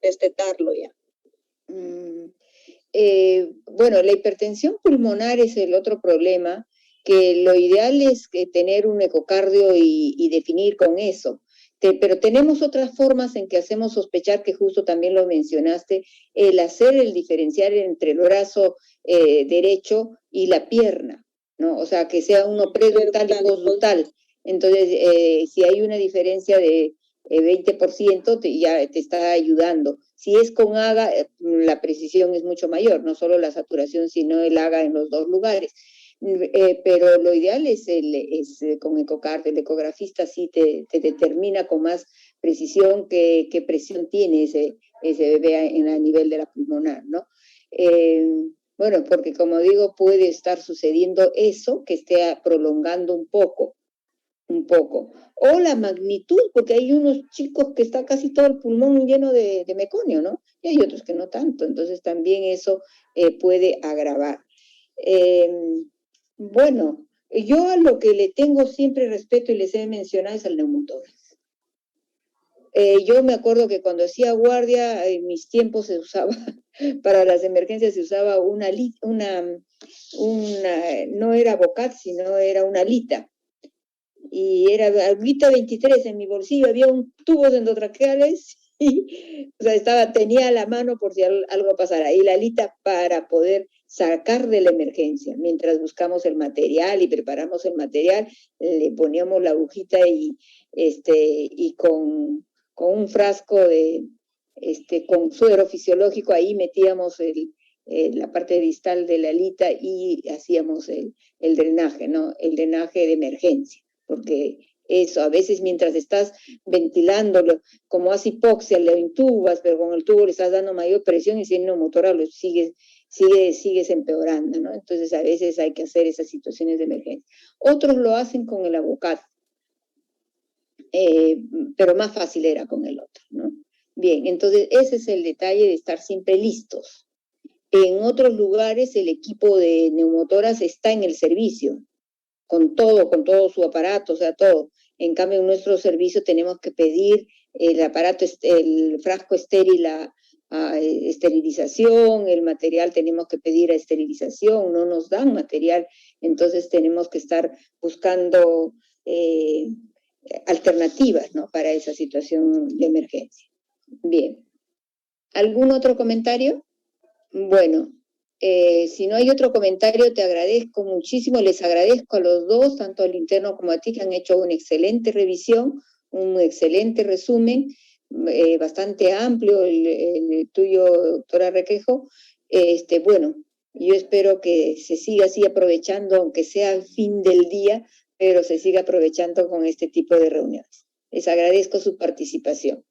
destetarlo ya. Bueno, la hipertensión pulmonar es el otro problema, que lo ideal es que tener un ecocardio y definir con eso. Pero tenemos otras formas en que hacemos sospechar, que justo también lo mencionaste, el diferenciar entre el brazo derecho y la pierna, ¿no? O sea, que sea uno preductal y postductal. Entonces, si hay una diferencia de 20%, ya te está ayudando. Si es con AGA, la precisión es mucho mayor, no solo la saturación, sino el AGA en los dos lugares. Pero lo ideal es con ecocardio. El ecografista sí te determina con más precisión qué presión tiene ese bebé a nivel de la pulmonar, ¿no? Bueno, porque como digo, puede estar sucediendo eso, que esté prolongando un poco, o la magnitud, porque hay unos chicos que está casi todo el pulmón lleno de meconio, ¿no? Y hay otros que no tanto, entonces también eso puede agravar. Bueno, yo a lo que le tengo siempre respeto y les he mencionado es al neumotórax. Yo me acuerdo que cuando hacía guardia, en mis tiempos se usaba, para las emergencias se usaba no era Bocat, sino era una alita. Y era alita 23 en mi bolsillo, había un tubo endotraqueales y o sea, tenía a la mano por si algo pasara, y la alita para poder sacar de la emergencia. Mientras buscamos el material y preparamos el material, le poníamos la agujita y con un frasco con suero fisiológico, ahí metíamos la parte distal de la alita y hacíamos el drenaje, ¿no? El drenaje de emergencia, porque eso, a veces mientras estás ventilándolo, como hace hipoxia, lo intubas, pero con el tubo le estás dando mayor presión y si el neumotórax lo sigues empeorando, ¿no? Entonces a veces hay que hacer esas situaciones de emergencia. Otros lo hacen con el Avocat, pero más fácil era con el otro, ¿no? Bien, entonces ese es el detalle de estar siempre listos. En otros lugares el equipo de neumotórax está en el servicio, con todo su aparato, o sea, todo. En cambio, en nuestro servicio tenemos que pedir el aparato, el frasco estéril a esterilización, el material tenemos que pedir a esterilización, no nos dan material, entonces tenemos que estar buscando alternativas, ¿no? Para esa situación de emergencia. Bien. ¿Algún otro comentario? Bueno, si no hay otro comentario, te agradezco muchísimo, les agradezco a los dos, tanto al interno como a ti, que han hecho una excelente revisión, un excelente resumen, bastante amplio el tuyo, doctora Requejo. Bueno, yo espero que se siga así aprovechando, aunque sea al fin del día, pero se siga aprovechando con este tipo de reuniones. Les agradezco su participación.